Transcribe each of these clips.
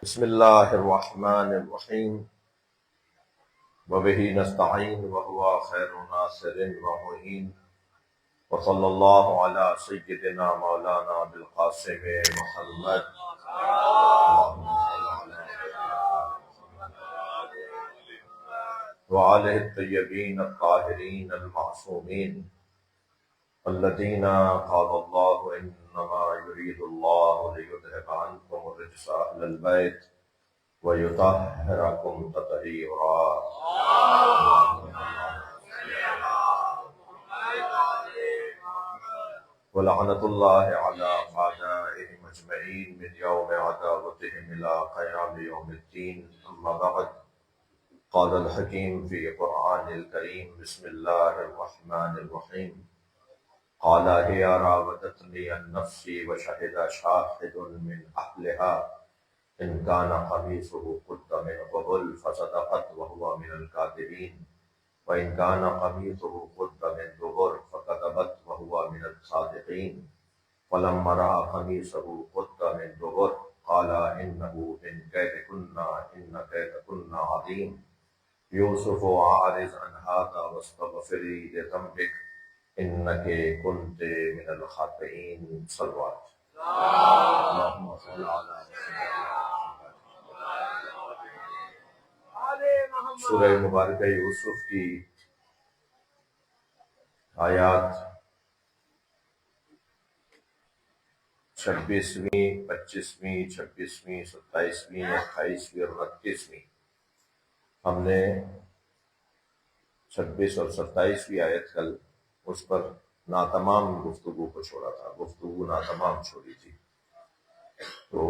بسم اللہ الرحمن الرحیم وبہ نستعین وہو خیر ناصر ومعین وصلی اللہ علی سیدنا مولانا بالقاسم محمد وآلہ الطیبین الطاہرین المعصومین الذین قال اللہ انما یرید اللہ لیذہب عنکم الرجس اہل البیت وَيُطَهِّرَكُمْ تَطْهِيرًا وَلَعْنَةُ اللَّهِ عَلَى أَعْدَائِهِمْ أَجْمَعِينَ مِنْ يَوْمِ عَدَاوَتِهِمْ إِلَى قِيَامِ يَوْمِ الدِّينِ أَمَّا بَعْدُ قال الحكيم في قرآن الكريم بسم الله الرحمن الرحيم قال هي راودتني عن نفسي وشهد شاهد من أهلها إن كان قميصه قد من قبل فصدقت وهو من الكاذبين وإن كان قميصه قد من دبر فكذبت وهو من الصادقين فلما رأى قميصه قد من دبر قال إنه من كيدكن إن كيدكن عظيم يوسف أعرض عن هذا واستغفري لذنبك إنك كنت من الخاطئين صلوات اللهم صل على سورہ مبارکہ یوسف کی آیات 26ویں 25ویں 26ویں 27ویں 28ویں اور 29ویں ہم نے 26 اور 27ویں آیت کل اس پر ناتمام گفتگو کو چھوڑا تھا، گفتگو ناتمام چھوڑی تھی، تو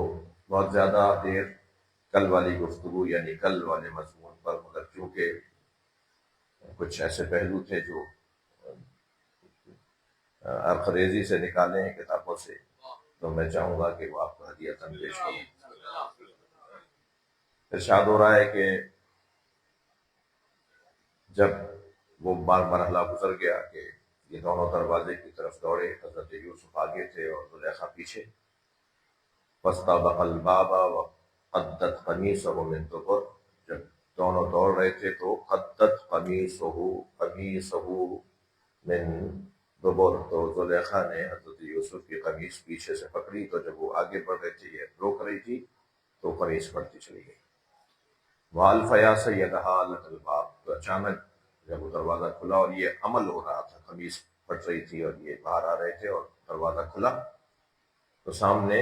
بہت زیادہ دیر کل والی گفتگو یعنی کل والے مضمون پر، مگر کیونکہ کچھ ایسے پہلو تھے جو ارخریزی سے نکالے ہیں کتابوں سے، تو میں چاہوں گا کہ وہ آپ کو ہدیۃً پیش کروں۔ ارشاد ہو رہا ہے کہ جب وہ مرحلہ گزر گیا کہ یہ دونوں دروازے کی طرف دوڑے، حضرت یوسف آگے تھے اور زلیخا پیچھے، فاستبق الباب وقدت قمیصہ من دبر، جب دونوں دوڑ رہے تھے تو قدت قمیصہ من دبر، تو زلیخا نے حضرت یوسف کی قمیص پیچھے سے پکڑی، تو جب وہ آگے بڑھ رہے تھے یہ روک رہی تھی تو قمیص پڑتی چلی گئی۔ وَأَلْفَ يَا سَيَّدَهَا لَكَ الْبَابَ، تو اچانک جب وہ دروازہ کھلا اور یہ عمل ہو رہا تھا، قمیص پھٹ رہی تھی اور یہ باہر آ رہے تھے اور دروازہ کھلا تو سامنے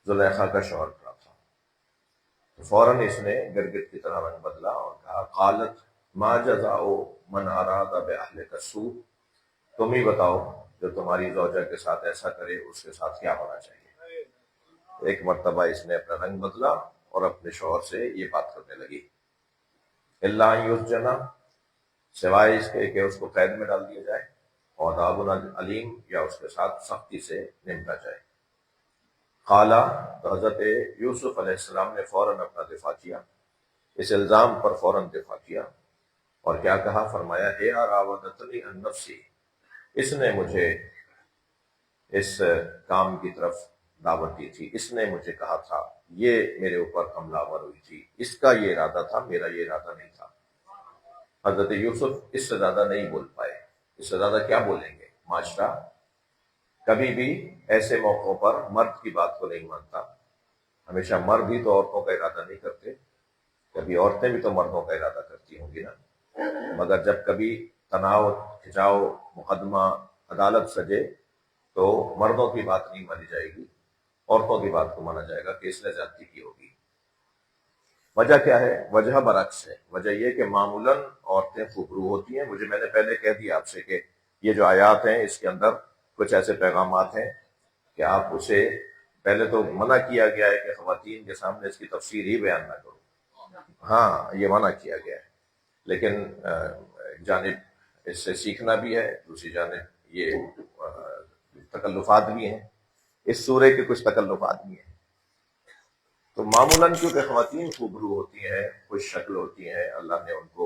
زلیخا کا شوہر کھڑا تھا، تو فوراً اس نے گرگٹ کی طرح رنگ بدلا اور کہا قالت ما جزاء من اراد باہلک السوء، تم ہی بتاؤ جو تمہاری زوجہ کے ساتھ ایسا کرے اس کے ساتھ کیا ہونا چاہیے۔ ایک مرتبہ اس نے اپنا رنگ بدلا اور اپنے شوہر سے یہ بات کرنے لگی، الا ان یسجن، سوائے اس کے کہ اس کو قید میں ڈال دیا جائے، اور عذاب علیم، یا اس کے ساتھ سختی سے نمٹا جائے۔ قالا، تو حضرت یوسف علیہ السلام نے فوراً اپنا دفاع کیا، اس الزام پر فوراً دفاع کیا، اور کیا کہا؟ فرمایا ہے راودتنی عن نفسی، اس نے مجھے اس کام کی طرف دعوت دی تھی، اس نے مجھے کہا تھا، یہ میرے اوپر حملہ آور ہوئی تھی، اس کا یہ ارادہ تھا، میرا یہ ارادہ نہیں تھا۔ حضرت یوسف اس سے زیادہ نہیں بول پائے، اس سے زیادہ کیا بولیں گے؟ معاشرہ کبھی بھی ایسے موقعوں پر مرد کی بات کو نہیں مانتا، ہمیشہ مرد ہی تو عورتوں کا ارادہ نہیں کرتے، کبھی عورتیں بھی تو مردوں کا ارادہ کرتی ہوں گی نا، مگر جب کبھی تناؤ کھچاؤ مقدمہ عدالت سجے تو مردوں کی بات نہیں مانی جائے گی، عورتوں کی بات کو مانا جائے گا کہ اس نے زیادتی کی ہوگی۔ وجہ کیا ہے؟ وجہ برعکس ہے، وجہ یہ کہ معمولاً عورتیں خوبرو ہوتی ہیں۔ میں نے پہلے کہہ دیا آپ سے کہ یہ جو آیات ہیں اس کے اندر کچھ ایسے پیغامات ہیں کہ آپ اسے، پہلے تو منع کیا گیا ہے کہ خواتین کے سامنے اس کی تفسیر ہی بیان نہ کرو، ہاں یہ منع کیا گیا ہے، لیکن ایک جانب اس سے سیکھنا بھی ہے، دوسری جانب یہ تکلفات بھی ہیں، اس سورے کے کچھ تکلفات بھی ہیں۔ تو معمولاً کیونکہ خواتین خوبرو ہوتی ہیں، خوش شکل ہوتی ہیں، اللہ نے ان کو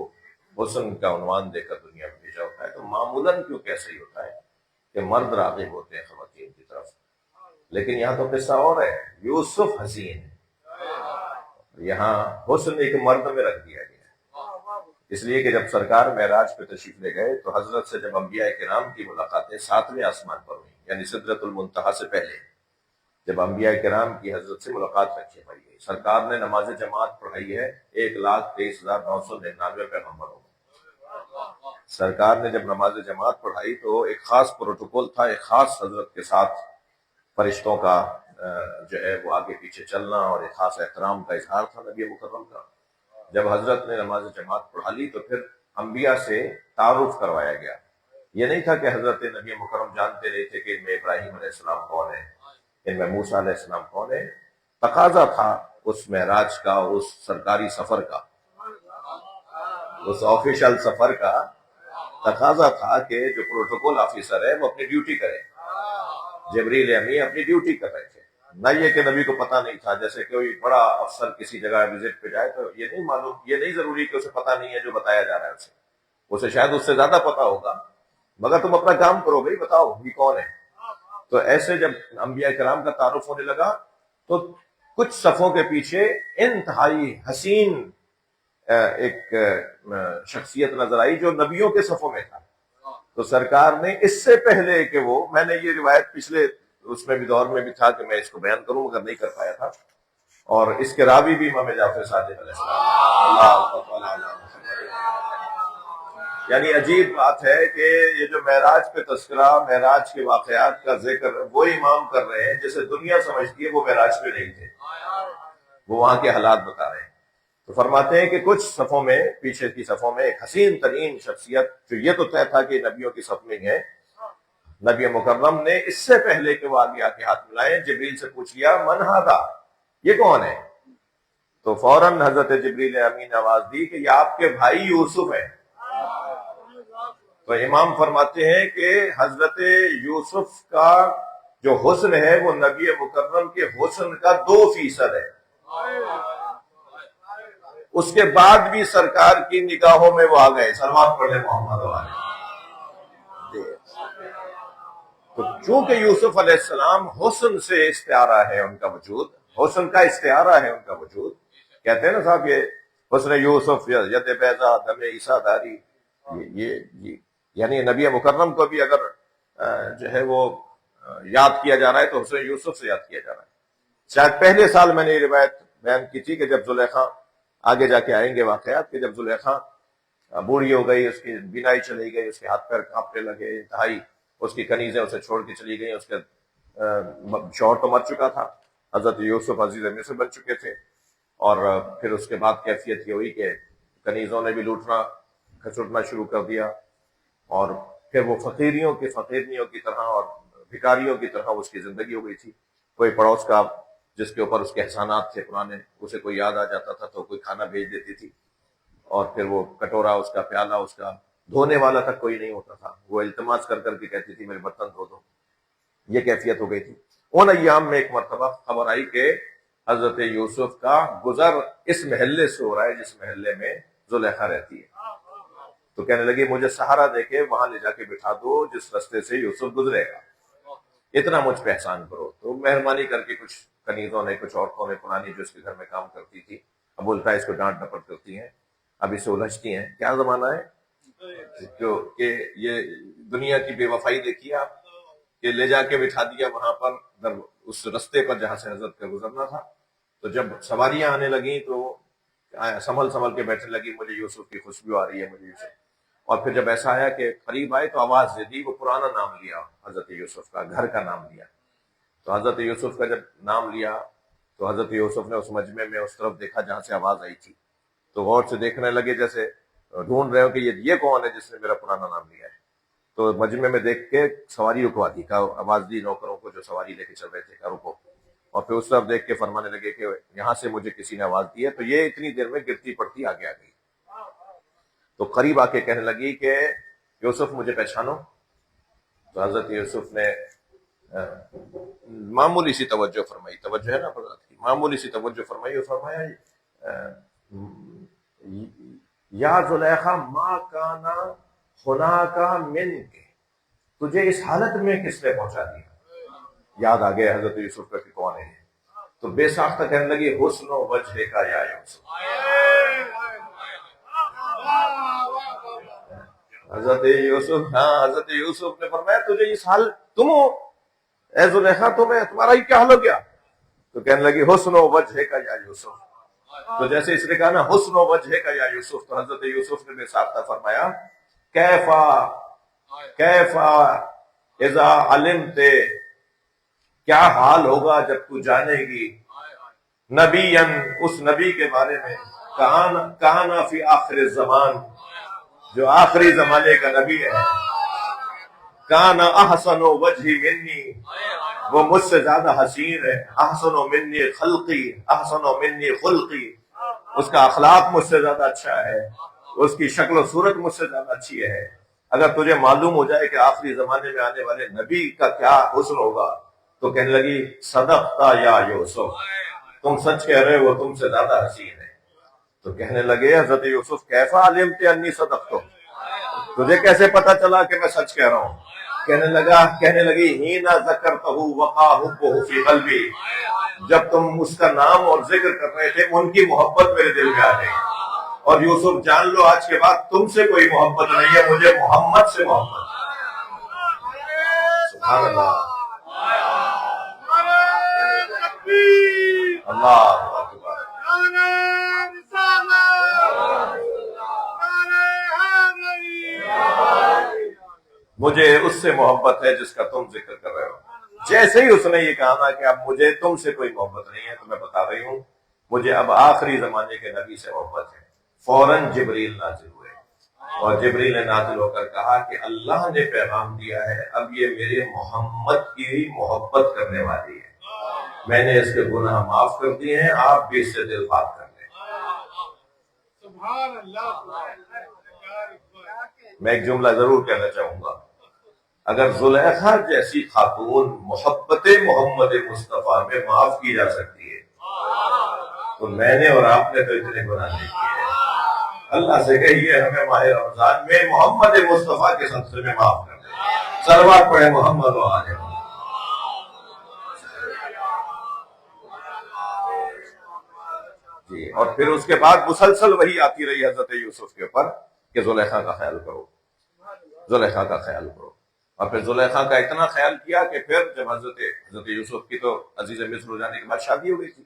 حسن کا عنوان دے کر دنیا میں بھیجا ہوتا ہے، تو معمولاً کیونکہ ایسا ہی ہوتا ہے کہ مرد راغب ہوتے ہیں خواتین کی طرف، لیکن یہاں تو قصہ اور ہے، یوسف حسین ہے، یہاں حسن ایک مرد میں رکھ دیا گیا، اس لیے کہ جب سرکار معراج پہ تشریف لے گئے تو حضرت سے جب انبیاء کرام کی ملاقاتیں 7ویں آسمان پر ہوئی، یعنی سدرۃ المنتہا سے پہلے جب انبیاء کرام کی حضرت سے ملاقات رکھی پڑی، سرکار نے نماز جماعت پڑھائی ہے 1,23,999 پیغمبروں کو۔ سرکار نے جب نماز جماعت پڑھائی تو ایک خاص پروٹوکول تھا، ایک خاص حضرت کے ساتھ فرشتوں کا جو ہے وہ آگے پیچھے چلنا، اور ایک خاص احترام کا اظہار تھا نبی مکرم کا۔ جب حضرت نے نماز جماعت پڑھا لی تو پھر انبیاء سے تعارف کروایا گیا۔ یہ نہیں تھا کہ حضرت نبی مکرم جانتے نہیں تھے کہ ان میں ابراہیم علیہ السلام کون ہے، ان میں موسیٰ علیہ السلام کون ہے۔ تقاضا تھا اس معراج کا، اس سرکاری سفر کا، اس آفیشل سفر کا تقاضا تھا کہ جو پروٹوکول آفیسر ہے وہ اپنی ڈیوٹی کرے۔ جبریل امی اپنی ڈیوٹی کر رہے تھے، نہ یہ کہ نبی کو پتہ نہیں تھا۔ جیسے کوئی بڑا افسر کسی جگہ وزٹ پہ جائے تو یہ نہیں معلوم، یہ نہیں ضروری کہ اسے پتہ نہیں ہے جو بتایا جا رہا ہے اسے شاید اس سے زیادہ پتہ ہوگا، مگر تم اپنا کام کرو بھائی، بتاؤ یہ کون ہے۔ تو ایسے جب انبیاء کرام کا تعارف ہونے لگا تو کچھ صفوں کے پیچھے انتہائی حسین ایک شخصیت نظر آئی جو نبیوں کے صفوں میں تھا۔ تو سرکار نے اس سے پہلے کہ میں نے یہ روایت پچھلے اس میں بھی دور میں بھی تھا کہ میں اس کو بیان کروں مگر نہیں کر پایا تھا، اور اس کے راوی بھی امام جعفر صادق علیہ السلام، اللہ تعالیٰ، یعنی عجیب بات ہے کہ یہ جو معراج پہ تذکرہ، معراج کے واقعات کا ذکر وہ امام کر رہے ہیں جسے دنیا سمجھتی ہے وہ معراج پہ نہیں تھے، وہ وہاں کے حالات بتا رہے ہیں۔ تو فرماتے ہیں کہ کچھ صفوں میں، پیچھے کی صفوں میں ایک حسین ترین شخصیت جو یہ تو طے تھا کہ نبیوں کی صف میں ہے، نبی مکرم نے اس سے پہلے کہ وہ آگے آ کے ہاتھ ملائے جبریل سے پوچھ لیا من ھذا، یہ کون ہے؟ تو فوراً حضرت جبریل امین نے آواز دی کہ یہ آپ کے بھائی یوسف ہے۔ تو امام فرماتے ہیں کہ حضرت یوسف کا جو حسن ہے وہ نبی مکرم کے حسن کا 2% ہے، اس کے بعد بھی سرکار کی نگاہوں میں وہ آ گئے۔ صلوات پڑھ لیں محمد علیہ۔ تو چونکہ یوسف علیہ السلام حسن سے استعارہ ہے ان کا وجود، حسن کا استعارہ ہے ان کا وجود، کہتے ہیں نا صاحب یہ حسن یوسف ید بیضا دم عیسیٰ داری، یہ یعنی نبی مکرم کو بھی اگر جو ہے وہ یاد کیا جا رہا ہے تو حسن یوسف سے یاد کیا جا رہا ہے۔ شاید پہلے سال میں نے یہ روایت بیان کی تھی کہ جب زلیخا، آگے جا کے آئیں گے واقعات، کہ جب زلیخا بوڑھی ہو گئی، اس کی بینائی چلی گئی، اس کے ہاتھ پیر کانپنے لگے انتہائی، اس کی کنیزیں اسے چھوڑ کے چلی گئیں، اس کے شوہر تو مر چکا تھا، حضرت یوسف عزیز مصر بن چکے تھے، اور پھر اس کے بعد کیفیت یہ ہوئی کہ کنیزوں نے بھی لوٹنا کھچوٹنا شروع کر دیا، اور پھر وہ فقیرنیوں کی طرح اور بھکاریوں کی طرح اس کی زندگی ہو گئی تھی۔ کوئی پڑوس کا جس کے اوپر اس کے احسانات تھے پرانے، اسے کوئی یاد آ جاتا تھا تو کوئی کھانا بھیج دیتی تھی، اور پھر وہ کٹورا، اس کا پیالہ، اس کا دھونے والا تک کوئی نہیں ہوتا تھا، وہ التماس کر کر کے کہتی تھی میرے برتن دھو دو۔ یہ کیفیت ہو گئی تھی۔ ان ایام میں ایک مرتبہ خبر آئی کہ حضرت یوسف کا گزر اس محلے سے ہو رہا ہے جس محلے میں زلیخا رہتی ہے۔ تو کہنے لگی مجھے سہارا دے کے وہاں لے جا کے بٹھا دو جس رستے سے یوسف گزرے گا، اتنا مجھ پہ احسان کرو۔ تو مہربانی کر کے کچھ کنیزوں نے، کچھ عورتوں نے پرانی جو اس کے گھر میں کام کرتی تھی، اب بولتا ہے اس کو ڈانٹ ڈپٹ کرتی ہیں، اب اسے الجھتی ہیں۔ کیا زمانہ ہے جو کہ یہ دنیا کی بے وفائی دیکھیے آپ، کہ لے جا کے بٹھا دیا وہاں پر اس رستے پر جہاں سے حضرت کا گزرنا تھا۔ تو جب سواریاں آنے لگیں تو سنبھل کے بیٹھنے لگی، مجھے یوسف کی خوشبو آ رہی ہے، مجھے یوسف۔ اور پھر جب ایسا آیا کہ قریب آئے تو آواز دے دی، وہ پرانا نام لیا حضرت یوسف کا، گھر کا نام لیا۔ تو حضرت یوسف کا جب نام لیا تو حضرت یوسف نے اس مجمع میں اس طرف دیکھا جہاں سے آواز آئی تھی، تو غور سے دیکھنے لگے جیسے ڈھونڈ رہے ہو کہ یہ کون ہے جس نے میرا پرانا نام لیا ہے۔ تو مجمع میں دیکھ کے سواری رکوا دی، کہا آواز دی نوکروں کو جو سواری لے کے چل رہے تھے، کہا رکو۔ اور پھر اس طرف دیکھ کے فرمانے لگے کہ یہاں سے مجھے کسی نے آواز دی ہے، تو یہ اتنی دیر میں گرتی پڑتی آگے آ گئی۔ تو قریب آ کے کہنے لگی کہ یوسف مجھے پہچانو۔ تو حضرت یوسف نے معمولی سی توجہ فرمائی، توجہ ہے نا حضرت کی، معمولی سی توجہ فرمائی اور فرمایا یا زلیخا ما کانا ہناکا من کے، تجھے اس حالت میں کس نے پہنچا دیا؟ یاد آ گیا حضرت یوسف کا کہ کون ہے۔ تو بے ساختہ کہنے لگی حسن و وجہ کا یا یوسف. حضرت یوسف، ہاں حضرت یوسف نے فرمایا تجھے اس حال تم ہو اے زلیخا، تمہارا ہی کیا حال ہو گیا؟ تو کہنے لگی حسن و وجہ کا یا یوسف. تو جیسے اس نے کہا نا حسن و وجہ کا یا یوسف، تو حضرت یوسف نے بے ساختہ فرمایا کیفا کیفا اذا علمت، کیا حال ہوگا جب تو جانے گی نبیًا، اس نبی کے بارے میں کہانا فی آخر الزمان، جو آخری زمانے کا نبی ہے. کانا احسن وجہ منی، وہ مجھ سے زیادہ حسین ہے. احسن منی خلقی، احسن منی خلقی، اس کا اخلاق مجھ سے زیادہ اچھا ہے، اس کی شکل و صورت مجھ سے زیادہ اچھی ہے. اگر تجھے معلوم ہو جائے کہ آخری زمانے میں آنے والے نبی کا کیا حسن ہوگا، تو کہنے لگی صدقتا یا یوسف، تم سچ کہہ رہے ہو، تم سے زیادہ حسین ہے. تو کہنے لگے حضرت یوسف کیفا علمت انی صدقت، تجھے کیسے پتا چلا کہ میں سچ کہہ رہا ہوں؟ کہنے لگی ہینا ذکرتہ وقع حبہ فی قلبی، جب تم اس کا نام اور ذکر کر رہے تھے ان کی محبت میرے دل میں آ گئی. اور یوسف جان لو آج کے بعد تم سے کوئی محبت نہیں ہے، مجھے محمد سے محبت. سبحان اللہ، اللہ اکبر. مجھے اس سے محبت ہے جس کا تم ذکر کر رہے ہو. جیسے ہی اس نے یہ کہا کہ اب مجھے تم سے کوئی محبت نہیں ہے، تو میں بتا رہی ہوں مجھے اب آخری زمانے کے نبی سے محبت ہے. فوراً جبریل نازل ہوئے اور جبریل نے نازل ہو کر کہا کہ اللہ نے پیغام دیا ہے، اب یہ میرے محمد کی محبت کرنے والی ہے، میں نے اس کے گناہ معاف کر دیے ہیں، آپ بھی اس سے دل پاک کر لیں. سبحان اللہ. میں ایک جملہ ضرور کہنا چاہوں گا، اگر زلیخا جیسی خاتون محبت محمد مصطفیٰ میں معاف کی جا سکتی ہے، تو میں نے اور آپ نے تو اتنے گناہ نہیں کیے. اللہ سے کہیے ہمیں ماہ رمضان میں محمد مصطفیٰ کے صدقے میں معاف کر دیں. صلوات پڑھے محمد و آل محمد. جی، اور پھر اس کے بعد مسلسل وہی آتی رہی حضرت یوسف کے اوپر کہ زلیخا کا خیال کرو، زلیخا کا خیال کرو. اور پھر زلیخا کا اتنا خیال کیا کہ پھر جب حضرت یوسف کی تو عزیز مصر ہو جانے کے بعد شادی ہو گئی تھی،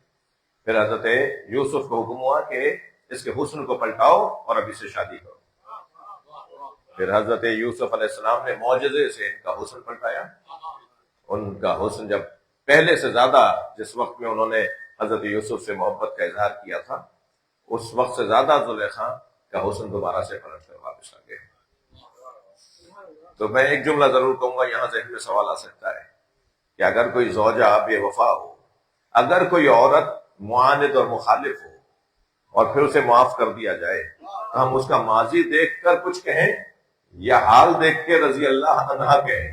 پھر حضرت یوسف کو حکم ہوا کہ اس کے حسن کو پلٹاؤ اور اب اس سے شادی کرو. پھر حضرت یوسف علیہ السلام نے معجزے سے ان کا حسن پلٹایا. ان کا حسن جب پہلے سے زیادہ، جس وقت میں انہوں نے حضرت یوسف سے محبت کا اظہار کیا تھا، اس وقت سے زیادہ زلیخا کا حسن دوبارہ سے پلٹ کر واپس آ گیا. تو میں ایک جملہ ضرور کہوں گا، یہاں ذہن میں سوال آ سکتا ہے کہ اگر کوئی زوجہ بے وفا ہو، اگر کوئی عورت معاند اور مخالف ہو اور پھر اسے معاف کر دیا جائے، تو ہم اس کا ماضی دیکھ کر کچھ کہیں یا حال دیکھ کے رضی اللہ عنہا کہیں؟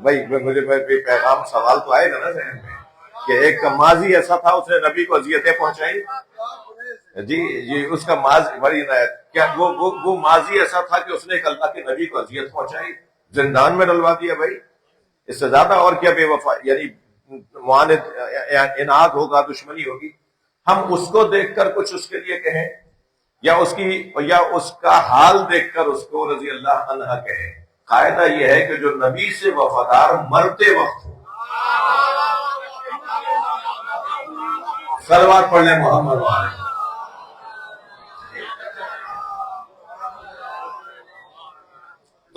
بھائی مجھے پیغام سوال تو آئے گا نا ذہن میں کہ ایک کا ماضی ایسا تھا اس نے نبی کو اذیتیں پہنچائی. جی اس کا ماضی بڑی کیا وہ ماضی ایسا تھا کہ اس نے ایک اللہ کے نبی کو اذیت پہنچائی، زندان میں ڈلوا دیا. بھائی اس سے زیادہ اور کیا بے وفا، یعنی معاند اناد ہوگا، دشمنی ہوگی. ہم اس کو دیکھ کر کچھ اس کے لیے کہیں یا اس کا حال دیکھ کر اس کو رضی اللہ عنہ کہیں؟ قاعدہ یہ ہے کہ جو نبی سے وفادار مرتے وقت ہو. صلوات پڑھ لیں محمد وآلہ.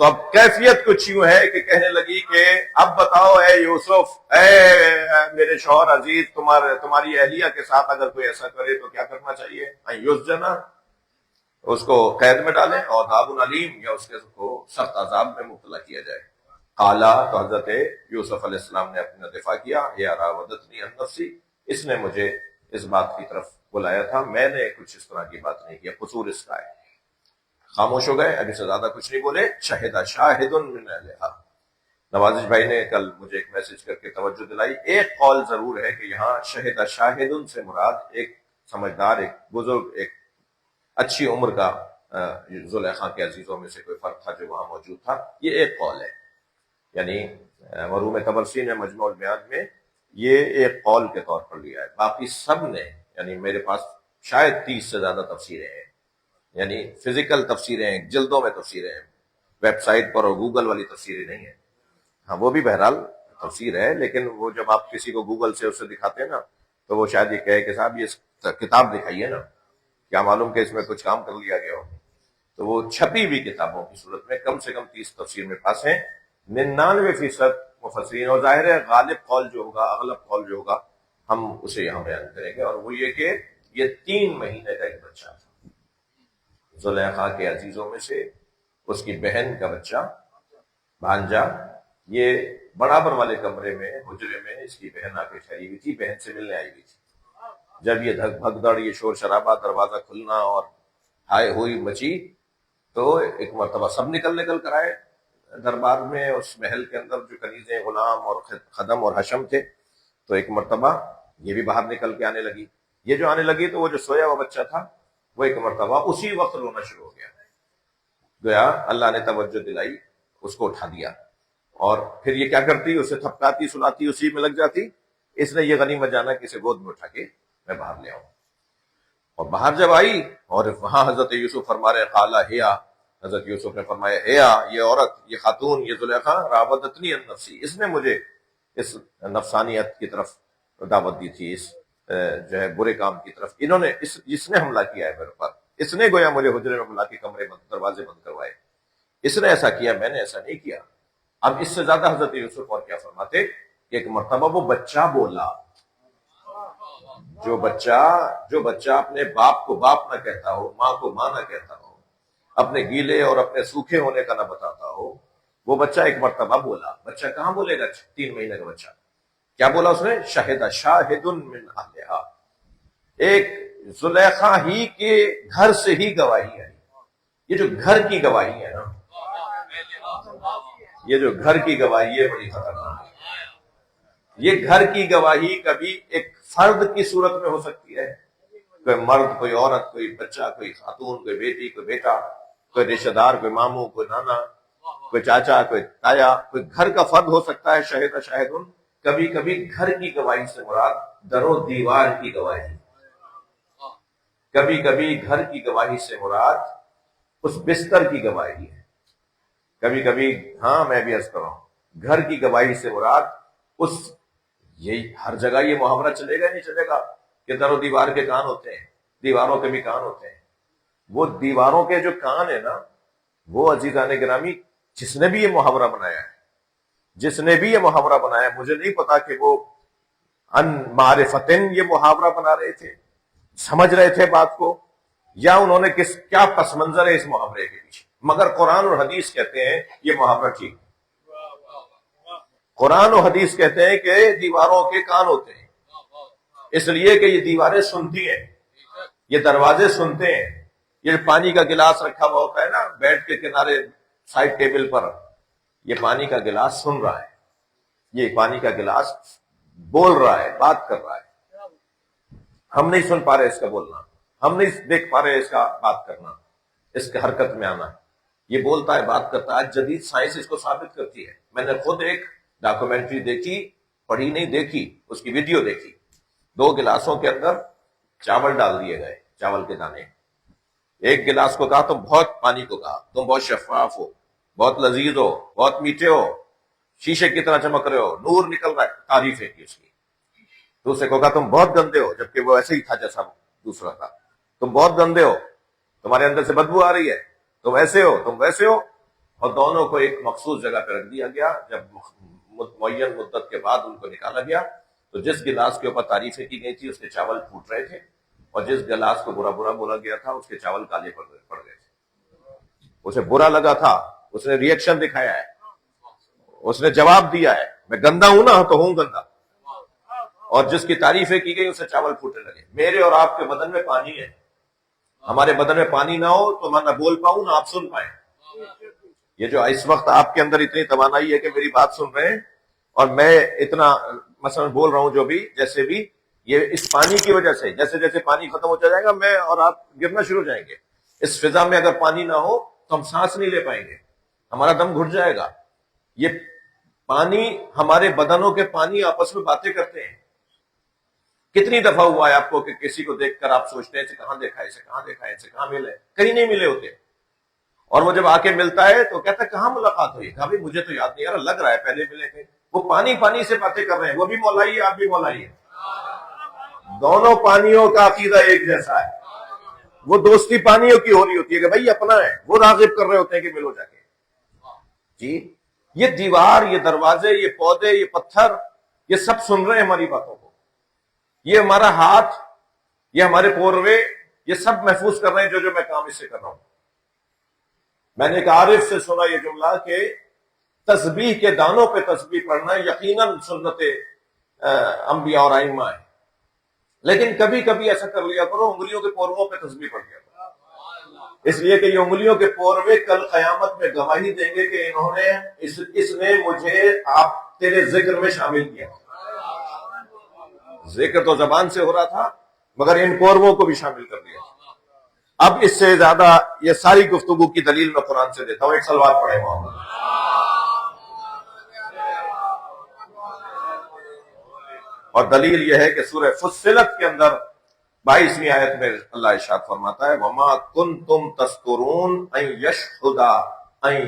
تو اب کیفیت کچھ یوں ہے کہ کہنے لگی کہ اب بتاؤ اے یوسف، اے میرے شوہر عزیز، تمہاری اہلیہ کے ساتھ اگر کوئی ایسا کرے تو کیا کرنا چاہیے؟ یسجنا، اس کو قید میں ڈالیں، اور عذاب علیم، یا اس کو سخت عذاب میں مبتلا کیا جائے. قالا، تو حضرت یوسف علیہ السلام نے اپنا دفاع کیا، یا راودتنی عن نفسی، اس نے مجھے اس بات کی طرف بلایا تھا، میں نے کچھ اس طرح کی بات نہیں کیا، قصور اس کا ہے. خاموش ہو گئے، ابھی سے زیادہ کچھ نہیں بولے. شہد شاہد من اہلہا. نوازش بھائی نے کل مجھے ایک میسج کر کے توجہ دلائی، ایک قول ضرور ہے کہ یہاں شہد شاہد سے مراد ایک سمجھدار، ایک بزرگ، ایک اچھی عمر کا زلیخا کے عزیزوں میں سے کوئی فرد تھا جو وہاں موجود تھا. یہ ایک قول ہے، یعنی مروم تبرسی نے مجموع البیان میں یہ ایک قول کے طور پر لیا ہے، باقی سب نے، یعنی میرے پاس شاید 30 سے زیادہ تفسیریں ہیں، یعنی فزیکل تفسیریں ہیں، جلدوں میں تفسیریں ہیں، ویب سائٹ پر اور گوگل والی تفسیریں نہیں ہیں۔ ہاں وہ بھی بہرحال تفسیر ہے، لیکن وہ جب آپ کسی کو گوگل سے اسے دکھاتے ہیں نا تو وہ شاید یہ کہے کہ صاحب یہ کتاب دکھائیے نا، کیا معلوم کہ اس میں کچھ کام کر لیا گیا ہو۔ تو وہ چھپی ہوئی کتابوں کی صورت میں کم سے کم 30 تفسیر میں پاس ہیں۔ 99% مفسرین، اور ظاہر ہے غالب قول جو ہوگا، اغلب قول جو ہوگا، ہم اسے یہاں بیان کریں گے، اور وہ یہ کہ یہ 3 مہینے کا ایک بچہ تھا، زلیخا کے عزیزوں میں سے اس کی بہن کا بچہ، بھانجا، یہ برابر والے کمرے میں، حجرے میں اس کی بہن آ کے ٹھہری ہوئی تھی، بہن سے ملنے آئی ہوئی تھی۔ جب یہ بھگدڑ، یہ شور شرابہ، دروازہ کھلنا اور ہائے ہوئی مچی، تو ایک مرتبہ سب نکل کر آئے دربار میں، اس محل کے اندر جو کنیزیں، غلام اور خدم اور حشم تھے، تو ایک مرتبہ یہ بھی باہر نکل کے آنے لگی۔ یہ جو آنے لگی تو وہ جو سویا ہوا بچہ تھا وہ ایک مرتبہ اسی وقت رونا شروع ہو گیا، گویا اللہ نے توجہ دلائی، اس کو اٹھا دیا، اور پھر یہ کیا کرتی، اسے تھپکاتی سلاتی، اسی میں لگ جاتی۔ اس نے یہ غنیمت جانا کہ اسے گود میں اٹھا کے میں باہر لے آؤں، اور باہر جب آئی اور وہاں حضرت یوسف فرما رہے قالا ہیا، حضرت یوسف نے فرمایا ہیا، یہ عورت، یہ خاتون، یہ زلیخا راودتنی عن نفسی، اس نے مجھے اس نفسانیت کی طرف دعوت دی تھی، اس جو ہے برے کام کی طرف، انہوں نے اس نے حملہ کیا ہے میرے پر، اس نے گویا مجھے حجرے میں بلا کے کمرے بند، دروازے بند کروائے، اس نے ایسا کیا، میں نے ایسا نہیں کیا۔ اب اس سے زیادہ حضرت یوسف اور کیا فرماتے کہ ایک مرتبہ وہ بچہ بولا، جو بچہ اپنے باپ کو باپ نہ کہتا ہو، ماں کو ماں نہ کہتا ہو، اپنے گیلے اور اپنے سوکھے ہونے کا نہ بتاتا ہو، وہ بچہ ایک مرتبہ بولا۔ بچہ کہاں بولے گا؟ 3 مہینے کا بچہ۔ کیا بولا اس نے؟ شہد شاہد من اہلہا، ایک زلیخا ہی کے گھر سے ہی گواہی آئی۔ یہ جو گھر کی گواہی ہے نا، یہ جو گھر کی گواہی ہے بڑی خطرناک ہے۔ یہ گھر کی گواہی کبھی ایک فرد کی صورت میں ہو سکتی ہے، کوئی مرد، کوئی عورت، کوئی بچہ، کوئی خاتون، کوئی بیٹی، کوئی بیٹا، کوئی رشتہ دار، کوئی ماموں، کوئی نانا، کوئی چاچا، کوئی تایا، کوئی گھر کا فرد ہو سکتا ہے۔ شہد شاہد، کبھی کبھی گھر کی گواہی سے مراد در و دیوار کی گواہی، کبھی کبھی گھر کی گواہی سے مراد اس بستر کی گواہی ہے، کبھی کبھی، ہاں میں بھی عرض کر رہا ہوں، گھر کی گواہی سے مراد اس، یہی ہر جگہ یہ محاورہ چلے گا نہیں چلے گا کہ در و دیوار کے کان ہوتے ہیں، دیواروں کے بھی کان ہوتے ہیں۔ وہ دیواروں کے جو کان ہیں نا، وہ عزیزان گرامی، جس نے بھی یہ محاورہ بنایا ہے، مجھے نہیں پتا کہ وہ ان معرفتن یہ محاورہ بنا رہے تھے، سمجھ رہے تھے بات کو، یا انہوں نے کیا پس منظر ہے اس محاورے کے پیچھے، مگر قرآن اور حدیث کہتے ہیں یہ محاورہ ٹھیک۔ قرآن و حدیث کہتے ہیں کہ دیواروں کے کان ہوتے ہیں، اس لیے کہ یہ دیواریں سنتی ہیں، یہ دروازے سنتے ہیں۔ یہ پانی کا گلاس رکھا ہوا ہوتا ہے نا بیڈ کے کنارے، سائڈ ٹیبل پر، یہ پانی کا گلاس سن رہا ہے، یہ پانی کا گلاس بول رہا ہے، بات کر رہا ہے۔ ہم نہیں سن پا رہے اس کا بولنا، ہم نہیں دیکھ پا رہے اس کا بات کرنا، اس کے حرکت میں آنا، یہ بولتا ہے، بات کرتا ہے۔ جدید سائنس اس کو ثابت کرتی ہے۔ میں نے خود ایک ڈاکومنٹری دیکھی، پڑھی نہیں، دیکھی، اس کی ویڈیو دیکھی۔ 2 گلاسوں کے اندر چاول ڈال دیے گئے، چاول کے دانے۔ ایک گلاس کو کہا تم بہت، پانی کو کہا تم بہت شفاف ہو، بہت لذیذ ہو، بہت میٹھے ہو، شیشے کی طرح چمک رہے ہو، نور نکل رہا ہے، تعریف ہے کی اس کی۔ دوسرے کو کہا تم بہت گندے ہو، جبکہ وہ ایسے ہی تھا جیسا دوسرا تھا، تم بہت گندے ہو، تمہارے اندر سے بدبو آ رہی ہے، تم ایسے ہو، تم ویسے ہو۔ اور دونوں کو ایک مخصوص جگہ پہ رکھ دیا گیا۔ جب معین مدت کے بعد ان کو نکالا گیا تو جس گلاس کے اوپر تعریفیں کی گئی تھی اس کے چاول پھوٹ رہے تھے، اور جس گلاس کو برا بولا گیا تھا اس کے چاول کالے پڑ گئے تھے۔ اسے برا لگا تھا، اس نے ری ایکشن دکھایا ہے، اس نے جواب دیا ہے، میں گندا ہوں نا تو ہوں گندا، اور جس کی تعریفیں کی گئی اسے چاول پھوٹنے لگے۔ میرے اور آپ کے بدن میں پانی ہے، ہمارے بدن میں پانی نہ ہو تو میں نہ بول پاؤں نہ آپ سن پائیں۔ یہ جو اس وقت آپ کے اندر اتنی توانائی ہے کہ میری بات سن رہے ہیں اور میں اتنا مثلا بول رہا ہوں جو بھی جیسے بھی، یہ اس پانی کی وجہ سے، جیسے جیسے پانی ختم ہوتا جائے گا میں اور آپ گرنا شروع ہو جائیں گے۔ اس فضا میں اگر پانی نہ ہو تو ہم سانس نہیں لے پائیں گے، ہمارا دم گھٹ جائے گا۔ یہ پانی، ہمارے بدنوں کے پانی آپس میں باتیں کرتے ہیں. کتنی دفعہ ہوا ہے آپ کو کہ کسی کو دیکھ کر آپ سوچتے ہیں اسے کہاں دیکھا ہے، اسے کہاں دیکھا ہے، اسے کہاں ملے؟ کہیں نہیں ملے ہوتے، اور وہ جب آ کے ملتا ہے تو کہتا ہے کہاں ملاقات ہوئی؟ کہا بھی مجھے تو یاد نہیں، یار لگ رہا ہے پہلے ملے تھے. وہ پانی پانی سے باتیں کر رہے ہیں، وہ بھی مولا ہی ہے، آپ بھی مولا ہی ہے. دونوں پانیوں کا عقیدہ ایک جیسا ہے. وہ دوستی پانیوں کی ہو رہی ہوتی ہے کہ بھائی اپنا ہے، وہ راغب کر رہے ہوتے ہیں کہ ملو جا کے. جی یہ دیوار، یہ دروازے، یہ پودے، یہ پتھر، یہ سب سن رہے ہیں ہماری باتوں کو. یہ ہمارا ہاتھ، یہ ہمارے پوروے، یہ سب محفوظ کر رہے ہیں جو میں کام اس سے کر رہا ہوں. میں نے ایک عارف سے سنا یہ جملہ کہ تسبیح کے دانوں پہ تسبیح پڑھنا یقیناً سنت انبیاء اور ائمہ ہے، لیکن کبھی کبھی ایسا کر لیا کرو انگلیوں کے پورووں پہ تسبیح پڑھ لیا کرو، اس لیے کہ یہ انگلیوں کے پوروے کل قیامت میں گواہی دیں گے کہ انہوں نے اس نے مجھے آپ تیرے ذکر میں شامل کیا. ذکر تو زبان سے ہو رہا تھا مگر ان پورووں کو بھی شامل کر دیا. اب اس سے زیادہ یہ ساری گفتگو کی دلیل میں قرآن سے دیتا ہوں. ایک صلوات پڑھے محمد. اور دلیل یہ ہے کہ سورہ فصلت کے اندر 22ویں آیت میں اللہ ارشاد فرماتا ہے وَمَا كُنْتُمْ تَسْتُرُونَ أَن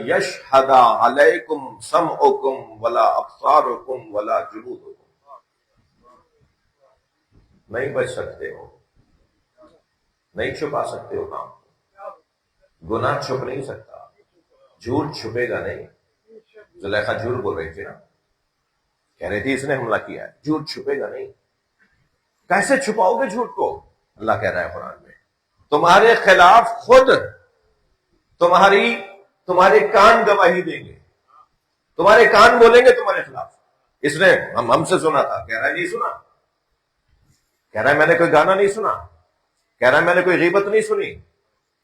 يَشْهَدَ عَلَيْكُمْ سَمْعُكُمْ وَلَا أَبْصَارُكُمْ وَلَا جُلُودُكُمْ. نہیں بچ سکتے ہو، نہیں چھپا سکتے ہو کام، گناہ چھپ نہیں سکتا، جھوٹ چھپے گا نہیں. زلیخا جھوٹ بول رہی تھی نا، کہہ رہی تھی اس نے حملہ کیا ہے، جھوٹ چھپے گا نہیں. کیسے چھپاؤ گے جھوٹ کو؟ اللہ کہہ رہا ہے قرآن میں تمہارے خلاف خود تمہارے کان گواہی دیں گے، تمہارے کان بولیں گے تمہارے خلاف. اس نے ہم سے سنا تھا، کہہ رہا ہے نہیں سنا، کہہ رہا ہے میں نے کوئی گانا نہیں سنا، کہہ رہا ہے میں نے کوئی غیبت نہیں سنی،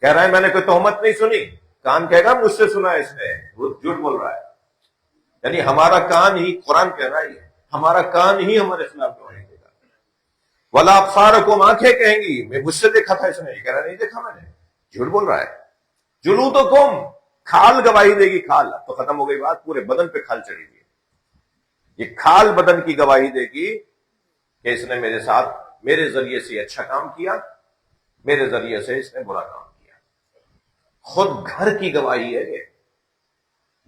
کہہ رہا ہے میں نے کوئی تہمت نہیں سنی. کان کہے گا مجھ سے سنا ہے اس نے، وہ جھوٹ بول رہا ہے. یعنی ہمارا کان ہی، قرآن کہہ رہا ہے ہمارا کان ہی ہمارے خلاف گواہی دے گا. وَلَا أَبْصَارُكُمْ آنکھیں کہیں گی میں مجھ سے دیکھا تھا اس نے، یہ کہہ رہا ہے نہیں دیکھا میں نے، جھوٹ بول رہا ہے. جُلُودُكُمْ کھال گواہی دے گی. کھال اب تو ختم ہو گئی بات، پورے بدن پہ کھال چڑھی گئی. یہ کھال بدن کی گواہی دے گی کہ اس نے میرے ساتھ، میرے ذریعے سے اچھا کام کیا، میرے ذریعے سے اس نے برا کام کیا. خود گھر کی گواہی ہے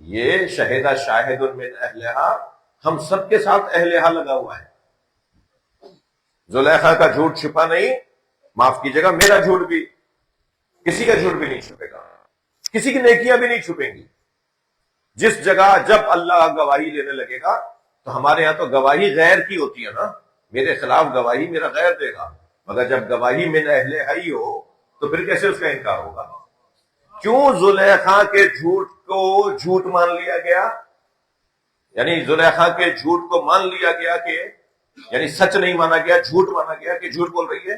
یہ شہیدہ شاہد من اہلہا، ہم سب کے ساتھ اہلہا لگا ہوا ہے. زلیخا کا جھوٹ چھپا نہیں، معاف کیجیے گا میرا جھوٹ بھی، کسی کا جھوٹ بھی نہیں چھپے گا، کسی کی نیکیاں بھی نہیں چھپیں گی. جس جگہ جب اللہ گواہی لینے لگے گا تو ہمارے ہاں تو گواہی غیر کی ہوتی ہے نا، میرے خلاف گواہی میرا غیر دے گا، مگر جب گواہی من اہلہا ہی ہو تو پھر کیسے اس کا انکار ہوگا؟ کیوں زلیخا کے جھوٹ کو جھوٹ مان لیا گیا؟ یعنی زلیخا کے جھوٹ کو مان لیا گیا کہ یعنی سچ نہیں مانا گیا، جھوٹ مانا گیا کہ جھوٹ بول رہی ہے،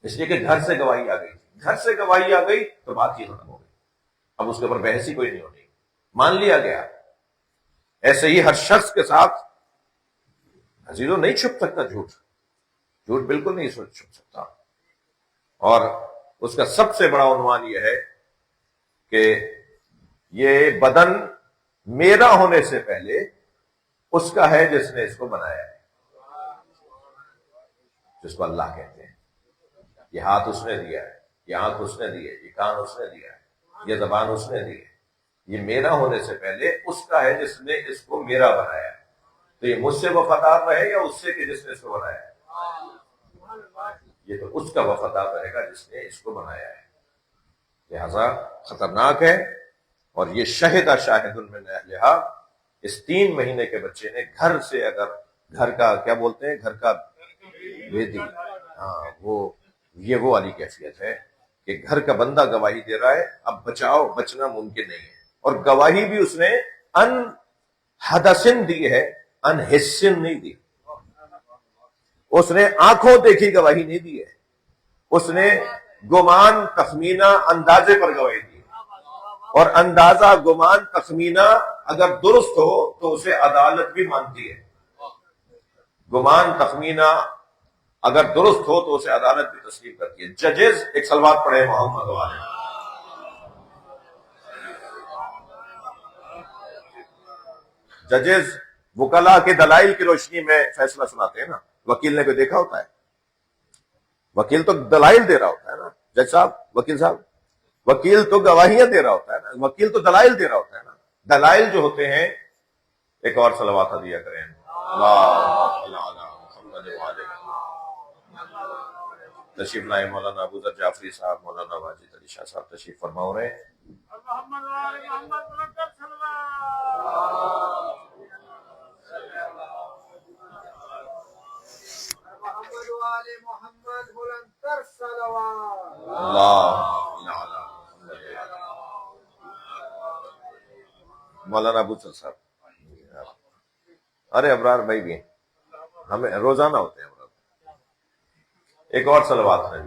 اس لیے کہ گھر سے گواہی آ گئی. گھر سے گواہی آ گئی تو بات ہی ختم ہو گئی، اب اس کے اوپر بحث ہی کوئی نہیں ہونی، مان لیا گیا. ایسے ہی ہر شخص کے ساتھ عزیزوں نہیں چھپ سکتا جھوٹ، جھوٹ بالکل نہیں چھپ سکتا. اور اس کا سب سے بڑا عنوان یہ ہے کہ یہ بدن میرا ہونے سے پہلے اس کا ہے جس نے اس کو بنایا ہے، جس کو اللہ کہتے ہیں. یہ ہاتھ اس نے دیا ہے، یہ آنکھ اس نے دی ہے، یہ کان اس نے دیا ہے، یہ زبان اس نے دی ہے. یہ میرا ہونے سے پہلے اس کا ہے جس نے اس کو میرا بنایا ہے. تو یہ مجھ سے وفادار رہے یا اس سے کہ جس نے اس کو بنایا ہے؟ یہ تو اس کا وفادار رہے گا جس نے اس کو بنایا ہے. لہذا خطرناک ہے. اور یہ شہدہ شاہد من اہلہا، اس 3 مہینے کے بچے نے گھر سے، اگر گھر کا کیا بولتے ہیں، گھر کا بیدی، ہاں وہ والی کیفیت ہے کہ گھر کا بندہ گواہی دے رہا ہے. اب بچنا ممکن نہیں ہے. اور گواہی بھی اس نے ان حدثن دی ہے، ان حسن نہیں دی. اس نے آنکھوں دیکھی گواہی نہیں دی ہے، اس نے گمان تخمینہ اندازے پر گواہی دی. اور اندازہ گمان تخمینہ اگر درست ہو تو اسے عدالت بھی مانتی ہے. گمان تخمینہ اگر درست ہو تو اسے عدالت بھی تسلیم کرتی ہے. ججز ایک صلوات پڑھے محمد والے. ججز وکلا کے دلائل کی روشنی میں فیصلہ سناتے ہیں نا، وکیل نے کوئی دیکھا ہوتا ہے؟ وکیل تو دلائل دے رہا ہوتا ہے نا، جج صاحب، وکیل صاحب، وکیل تو گواہیاں دے رہا ہوتا ہے نا، وکیل تو دلائل دے رہا ہوتا ہے نا۔ دلائل جو ہوتے ہیں، ایک اور صلوات دیا کریں، تشریف لائے مولانا ابو ذر جعفری صاحب، مولانا واجد علی شاہ صاحب تشریف فرما ہو رہے ہیں۔ مولانا ابو ذر صاحب، ارے ابرار بھائی بھی ہمیں روزانہ ہوتے ہیں ابرار۔ ایک اور صلوات ہے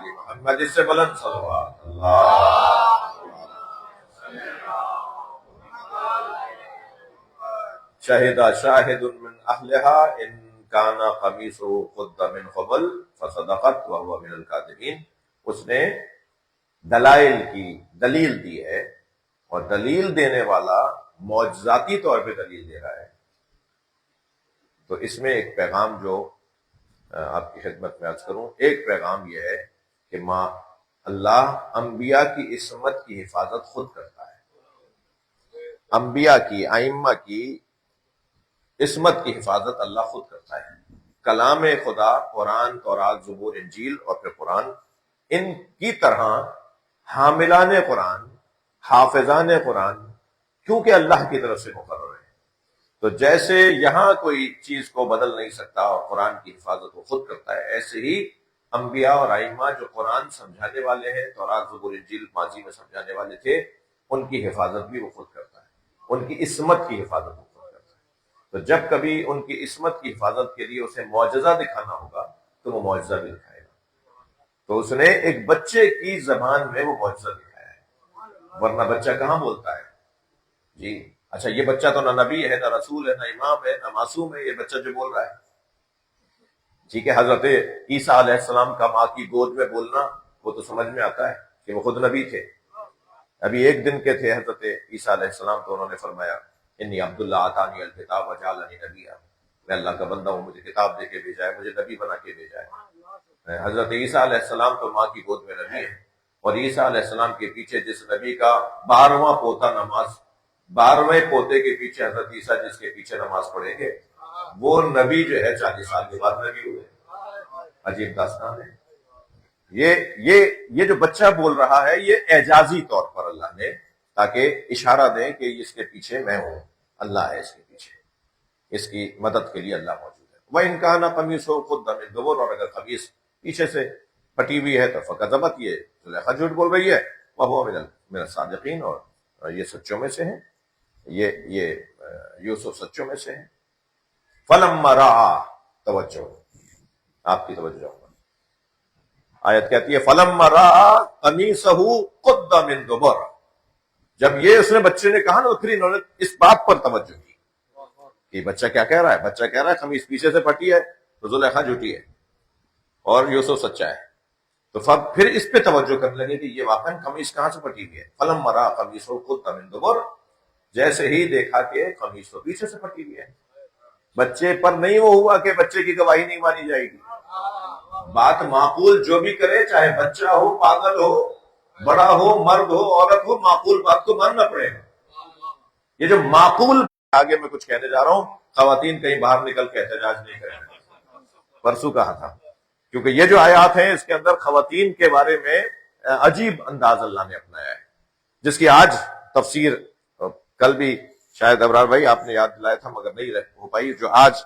محمد، اس سے بلند صلوات۔ شہد شاہد من اہلہا ان کان قمیصہ قد من قبل فصدقت وہو من الکاذبین۔ اس نے دلائل کی دلیل دی ہے، اور دلیل دینے والا معجزاتی طور پہ دلیل دے رہا ہے۔ تو اس میں ایک پیغام جو آپ کی خدمت میں عرض کروں، ایک پیغام یہ ہے کہ اللہ انبیاء کی عصمت کی حفاظت خود کرتا ہے۔ انبیاء کی، ائمہ کی عصمت کی حفاظت اللہ خود کرتا ہے۔ کلام خدا، قرآن، تورات، زبور، انجیل اور پھر قرآن، ان کی طرح حاملان قرآن، حافظان قرآن کیونکہ اللہ کی طرف سے مقرر ہے، تو جیسے یہاں کوئی چیز کو بدل نہیں سکتا اور قرآن کی حفاظت وہ خود کرتا ہے، ایسے ہی انبیاء اور ائمہ جو قرآن سمجھانے والے ہیں، تورات، زبور، انجیل ماضی میں سمجھانے والے تھے، ان کی حفاظت بھی وہ خود کرتا ہے، ان کی عصمت کی حفاظت وہ خود کرتا ہے۔ تو جب کبھی ان کی عصمت کی حفاظت کے لیے اسے معجزہ دکھانا ہوگا تو وہ معجزہ بھی دکھائے گا۔ تو اس نے ایک بچے کی زبان میں وہ معجزہ دکھایا ہے، ورنہ بچہ کہاں بولتا ہے جی؟ اچھا، یہ بچہ تو نہ نبی ہے، نہ رسول ہے، نہ امام ہے، نہ معصوم ہے، یہ بچہ جو بول رہا ہے، ٹھیک ہے۔ حضرت عیسیٰ علیہ السلام کا ماں کی گود میں بولنا وہ تو سمجھ میں آتا ہے کہ وہ خود نبی تھے، ابھی ایک دن کے تھے حضرت عیسیٰ علیہ السلام، تو انہوں نے فرمایا انی عبداللہ آتانی الکتاب وجعلنی نبیا، میں اللہ کا بندہ ہوں، مجھے کتاب دے کے بھیجا ہے، مجھے نبی بنا کے بھیجا ہے۔ حضرت عیسیٰ علیہ السلام تو ماں کی گود میں نبی ہے، اور عیسیٰ علیہ السلام کے پیچھے جس نبی کا 12واں پوتا نماز، 12ویں پوتے کے پیچھے حضرت عیسیٰ جس کے پیچھے نماز پڑھیں گے، وہ نبی جو ہے 40 سال کے بعد نبی ہوئے۔ عجیب داستان ہے۔ یہ جو بچہ بول رہا ہے، یہ اعجازی طور پر اللہ نے، تاکہ اشارہ دیں کہ اس کے پیچھے میں ہوں، اللہ ہے اس کے پیچھے، اس کی مدد کے لیے اللہ موجود ہے۔ وَإِنْ كَانَ قَمِيصُهُ قُدَّ مِن دُبُرٍ، اور اگر قمیص پیچھے سے پٹی ہوئی ہے تو فَكَذَبَتْ، یہ زلیخا جھوٹ بول رہی ہے، وَهُوَ مِنَ الصَّادِقِينَ، اور یہ سچوں میں سے ہیں، یہ یوسف سچوں میں سے ہیں۔ فَلَمَّا رَأَىٰ، توجہ، آپ کی توجہ ہوگا، آیت کہتی ہے فَلَمَّا رَأَىٰ قَمِيصَهُ قُدَّ مِن دُبُرٍ، جب یہ اس نے بچے نے کہا نا، تو پھر انہوں نے اس بات پر توجہ کی کہ بچہ کیا کہہ رہا ہے۔ بچہ کہہ رہا ہے قمیص پیچھے سے پھٹی ہے تو زلیخا جھوٹی ہے اور یوسف سچا ہے، تو پھر اس پہ توجہ کرنے لگے کہ یہ واقعاً قمیص کہاں سے پھٹی ہوئی ہے۔ فَلَمَّا رَأَىٰ قَمِيصَهُ قُدَّ مِن دُبُرٍ، جیسے ہی دیکھا کہ قمیص تو پیچھے سے پھٹی ہوئی ہے۔ بچے پر نہیں وہ ہوا کہ بچے کی گواہی نہیں مانی جائے گی، بات معقول جو بھی کرے، چاہے بچہ ہو، پاگل ہو، بڑا ہو، مرد ہو، عورت ہو، معقول بات کو ماننا پڑے گا۔ یہ جو معقول، آگے میں کچھ کہنے جا رہا ہوں، خواتین کہیں باہر نکل کے احتجاج نہیں کریں، پرسوں کہا تھا، کیونکہ یہ جو آیات ہیں اس کے اندر خواتین کے بارے میں عجیب انداز اللہ نے اپنایا ہے، جس کی آج تفسیر کل بھی شاید ابرار بھائی آپ نے یاد دلایا تھا مگر نہیں ہو پائی، جو آج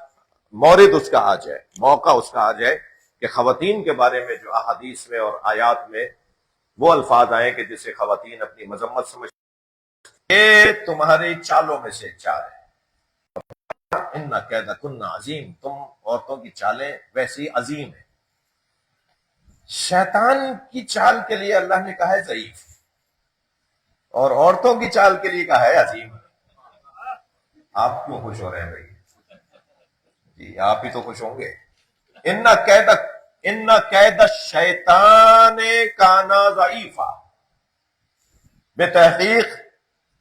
مورد اس کا آج ہے، موقع اس کا آج ہے کہ خواتین کے بارے میں جو احادیث میں اور آیات میں وہ الفاظ آئے کہ جسے خواتین اپنی مذمت سمجھ، یہ تمہاری چالوں میں سے ایک چال ہے، ان کیدکن عظیم، تم عورتوں کی چالیں ویسی عظیم ہیں۔ شیطان کی چال کے لیے اللہ نے کہا ہے ضعیف، اور عورتوں کی چال کے لیے کہا ہے عظیم۔ آپ کیوں خوش ہو رہے ہیں بھائی؟ جی آپ ہی تو خوش ہوں گے۔ ان کید الشیطان کان ضعیفا، بے تحقیق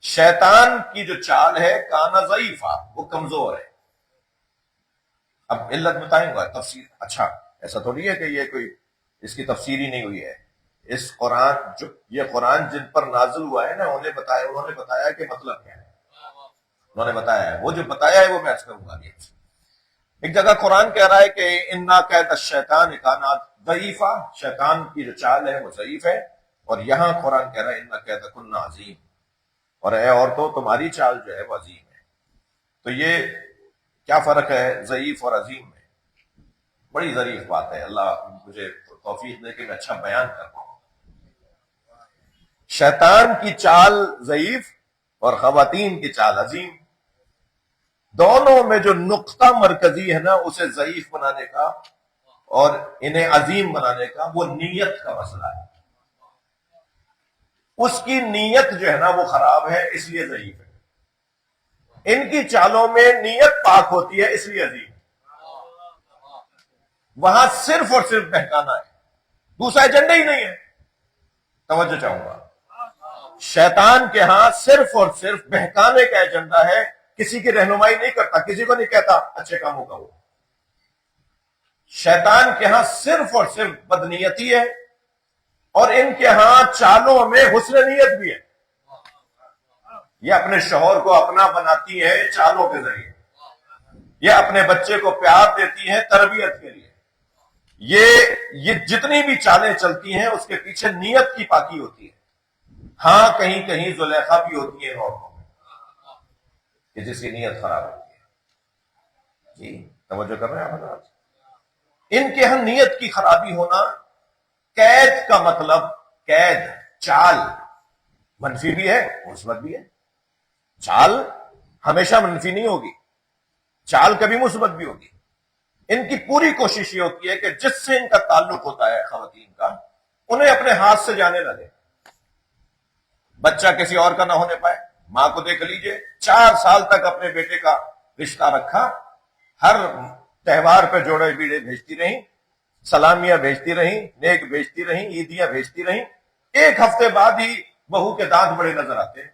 شیطان کی جو چال ہے کانا ضعیفہ، وہ کمزور ہے. اب علت بتائیں گا تفسیر. اچھا ایسا تھوڑی ہے کہ یہ کوئی اس کی تفسیر ہی نہیں ہوئی ہے. اس قرآن جو یہ قرآن جن پر نازل ہوا ہے نا، انہوں نے بتایا کہ مطلب کیا ہے. انہوں نے بتایا ہے، وہ جو بتایا ہے وہ میں عرض کروں گا. ایک جگہ قرآن کہہ رہا ہے کہ انا کید الشیطان کان ضعیفا، شیطان کی جو چال ہے وہ ضعیف ہے. اور یہاں قرآن کہہ رہا ہے انا کیدکن عظیم، اور اے عورتوں تمہاری چال جو ہے وہ عظیم ہے. تو یہ کیا فرق ہے ضعیف اور عظیم میں؟ بڑی ظریف بات ہے. اللہ مجھے توفیق دے کہ میں اچھا بیان کر پاؤں. شیطان کی چال ضعیف اور خواتین کی چال عظیم. دونوں میں جو نقطہ مرکزی ہے نا اسے ضعیف بنانے کا اور انہیں عظیم بنانے کا، وہ نیت کا مسئلہ ہے. اس کی نیت جو ہے نا وہ خراب ہے، اس لیے ضعیف ہے. ان کی چالوں میں نیت پاک ہوتی ہے، اس لیے عظیم. وہاں صرف اور صرف بہکانا ہے، دوسرا ایجنڈا ہی نہیں ہے. توجہ چاہوں گا. شیطان کے ہاں صرف اور صرف بہکانے کا ایجنڈا ہے، کسی کی رہنمائی نہیں کرتا، کسی کو نہیں کہتا اچھے کاموں کا. وہ شیطان کے ہاں صرف اور صرف بدنیتی ہے، اور ان کے ہاں چالوں میں حسن نیت بھی ہے. یہ اپنے شوہر کو اپنا بناتی ہے چالوں کے ذریعے، یہ اپنے بچے کو پیار دیتی ہے تربیت کے لیے. یہ جتنی بھی چالیں چلتی ہیں اس کے پیچھے نیت کی پاکی ہوتی ہے. ہاں کہیں کہیں زلیخا بھی ہوتی ہے عورتوں میں کہ جس کی نیت خراب ہوتی ہے. جی توجہ کر رہے ہیں حضرات. ان کے ہاں نیت کی خرابی ہونا. قید کا مطلب، قید چال منفی بھی ہے مثبت بھی ہے. چال ہمیشہ منفی نہیں ہوگی، چال کبھی مثبت بھی ہوگی. ان کی پوری کوشش یہ ہوتی ہے کہ جس سے ان کا تعلق ہوتا ہے خواتین کا، انہیں اپنے ہاتھ سے جانے نہ دے. بچہ کسی اور کا نہ ہونے پائے. ماں کو دیکھ لیجئے 4 سال تک اپنے بیٹے کا رشتہ رکھا، ہر تہوار پہ جوڑے بیڑے بھیجتی رہیں، سلامیاں بھیجتی رہیں، نیک بھیجتی رہیں، عیدیاں بھیجتی رہیں. ایک ہفتے بعد ہی بہو کے دانت بڑے نظر آتے ہیں،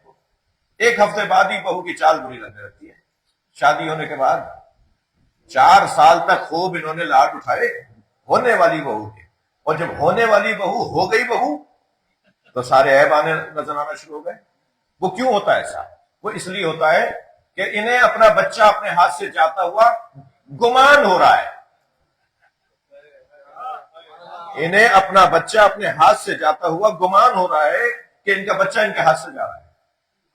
ایک ہفتے بعد ہی بہو کی چال بری لگنے لگتی ہے. شادی ہونے کے بعد 4 سال تک خوب انہوں نے لاڈ اٹھائے ہونے والی بہو کے، اور جب ہونے والی بہو ہو گئی بہو تو سارے عیب آنے نظر آنا شروع ہو گئے. وہ کیوں ہوتا ہے ایسا؟ وہ اس لیے ہوتا ہے کہ انہیں اپنا بچہ اپنے ہاتھ سے جاتا ہوا گمان ہو رہا ہے. انہیں اپنا بچہ اپنے ہاتھ سے جاتا ہوا گمان ہو رہا ہے کہ ان کا بچہ ان کے ہاتھ سے جا رہا ہے.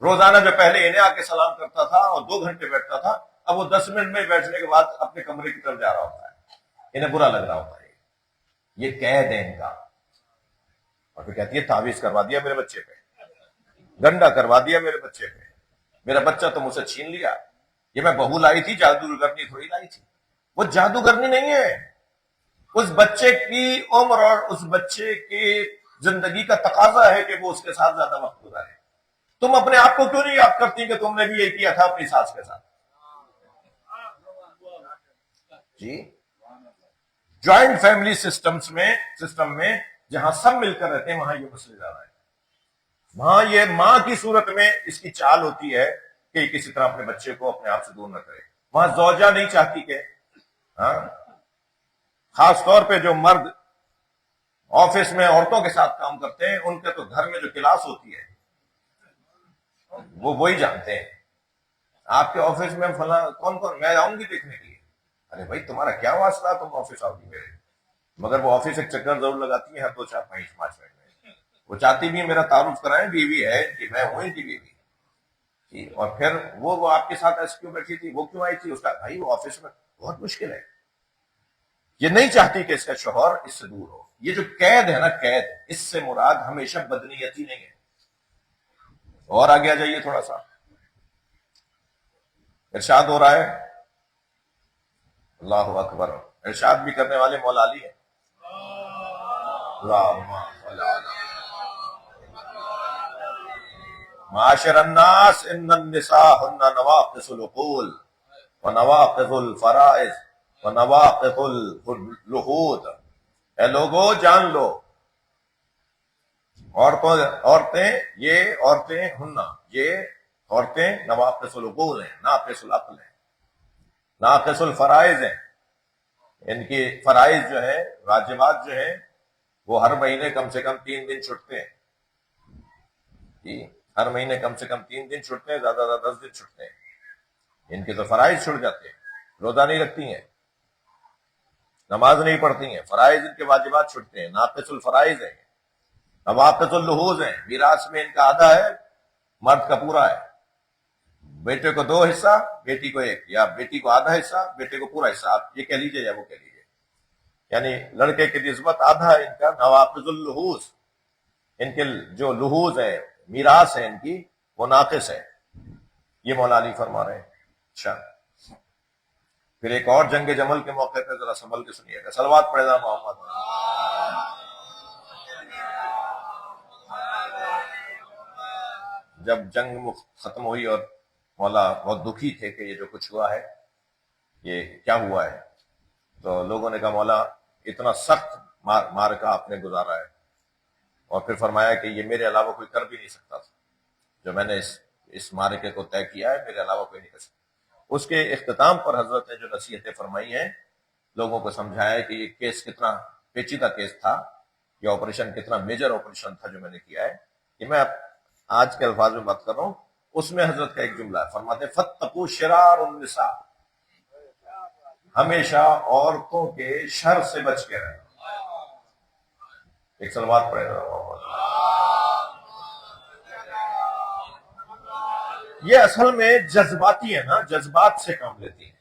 روزانہ جو پہلے انہیں آ کے سلام کرتا تھا اور 2 گھنٹے بیٹھتا تھا، اب وہ 10 منٹ میں بیٹھنے کے بعد اپنے کمرے کی طرف جا رہا ہوتا ہے. انہیں برا لگ رہا ہوتا ہے. یہ قید ہے ان کا. اور پھر کہتی ہے تعویذ کروا دیا میرے بچے پہ، گنڈا کروا دیا میرے بچے پہ، میرا بچہ تو مجھ سے چھین لیا. یہ میں بہو لائی تھی، جادوگرنی تھوڑی لائی تھی. وہ جادوگرنی نہیں ہے، اس بچے کی عمر اور اس بچے کی زندگی کا تقاضا ہے کہ وہ اس کے ساتھ زیادہ وقت گزارے. تم اپنے آپ کو کیوں نہیں یاد کرتی کہ تم نے بھی یہ کیا تھا اپنی ساس کے ساتھ؟ جی جوائنٹ فیملی سسٹم میں جہاں سب مل کر رہتے ہیں وہاں یہ مسئلہ زیادہ ہے. وہاں یہ ماں کی صورت میں اس کی چال ہوتی ہے کہ کسی طرح اپنے بچے کو اپنے آپ سے دور نہ کرے. وہاں زوجہ نہیں چاہتی کہ خاص طور پہ جو مرد آفس میں عورتوں کے ساتھ کام کرتے ہیں، ان کے تو گھر میں جو کلاس ہوتی ہے وہ وہی جانتے ہیں. آپ کے آفس میں فلاں کون میں آؤں گی دیکھنے کے لیے. ارے بھائی تمہارا کیا واسطہ، تم آفس آؤ گی میرے؟ مگر وہ آفس ایک چکر ضرور لگاتی ہیں ہر 2 4 5 منٹ میں. وہ چاہتی بھی میرا تعارف کرائیں، بیوی ہے کہ میں ہوں ان کی بیوی. اور پھر وہ آپ کے ساتھ ایسے کیوں بیٹھی تھی، وہ کیوں آئی تھی؟ اس کا بھائی وہ آفس میں بہت مشکل ہے. یہ نہیں چاہتی کہ اس کا شوہر اس سے دور ہو. یہ جو قید ہے نا، قید، اس سے مراد ہمیشہ بدنیتی نہیں ہے. اور آگے آ جائیے تھوڑا سا. ارشاد ہو رہا ہے، اللہ اکبر. ارشاد بھی کرنے والے مولا علی ہیں. معاشر الناس ان النساء ہن نواقص العقول ونواقض الفرائض ونواقض اللحود. اے لوگو جان لو، عورتیں ہننا، یہ عورتیں نواقص العقول ہیں، ناقص العقل ہیں، ناقص الفرائض ہیں. ان کے فرائض جو ہے، واجبات جو ہیں، وہ ہر مہینے کم سے کم 3 دن چھٹتے ہیں. جی، ہر مہینے کم سے کم 3 دن چھٹتے ہیں، زیادہ زیادہ 10 دن چھٹتے ہیں. ان کے تو فرائض چھٹ جاتے ہیں. روزہ نہیں رکھتی ہیں، نماز نہیں پڑھتی ہیں، فرائض ان کے واجبات چھٹتے ہیں، ناقص الفرائض ہیں. نواقص اللحوظ ہیں، میراث میں ان کا آدھا ہے، مرد کا پورا ہے. بیٹے کو 2 حصہ، بیٹی کو 1، یا بیٹی کو آدھا حصہ، بیٹے کو پورا حصہ. آپ یہ کہہ لیجئے یا وہ کہہ لیجئے. یعنی لڑکے کی نسبت آدھا ہے ان کا نواقص اللحوظ. ان کے جو لحوظ ہے، میراث ہے ان کی، وہ ناقص ہے. یہ مولا علی فرما رہے ہیں. اچھا، پھر ایک اور جنگ جمل کے موقع پہ ذرا سنبھل کے سنیے گا. صلوات پڑھے گا محمد. جب جنگ ختم ہوئی اور مولا بہت دکھی تھے کہ یہ جو کچھ ہوا ہے یہ کیا ہوا ہے، تو لوگوں نے کہا مولا اتنا سخت مار کا آپ نے گزارا ہے، اور پھر فرمایا کہ یہ میرے علاوہ کوئی کر بھی نہیں سکتا تھا. جو میں نے اس مارکے کو طے کیا ہے، میرے علاوہ کوئی نہیں کر سکتا. اس کے اختتام پر حضرت نے جو نصیحتیں فرمائی ہیں، لوگوں کو سمجھایا ہے کہ یہ کیس کتنا پیچیدہ کیس تھا، یہ آپریشن کتنا میجر آپریشن تھا جو میں نے کیا ہے. یہ میں آج کے الفاظ میں بات کر رہا ہوں. اس میں حضرت کا ایک جملہ ہے، فرماتے ہیں فَاتَّقُوا شِرَارَ النِّسَاء، ہمیشہ عورتوں کے شر سے بچ کے رہیں. ایک صلوات پڑھے گا. یہ اصل میں جذباتی ہے نا، جذبات سے کام لیتی ہیں.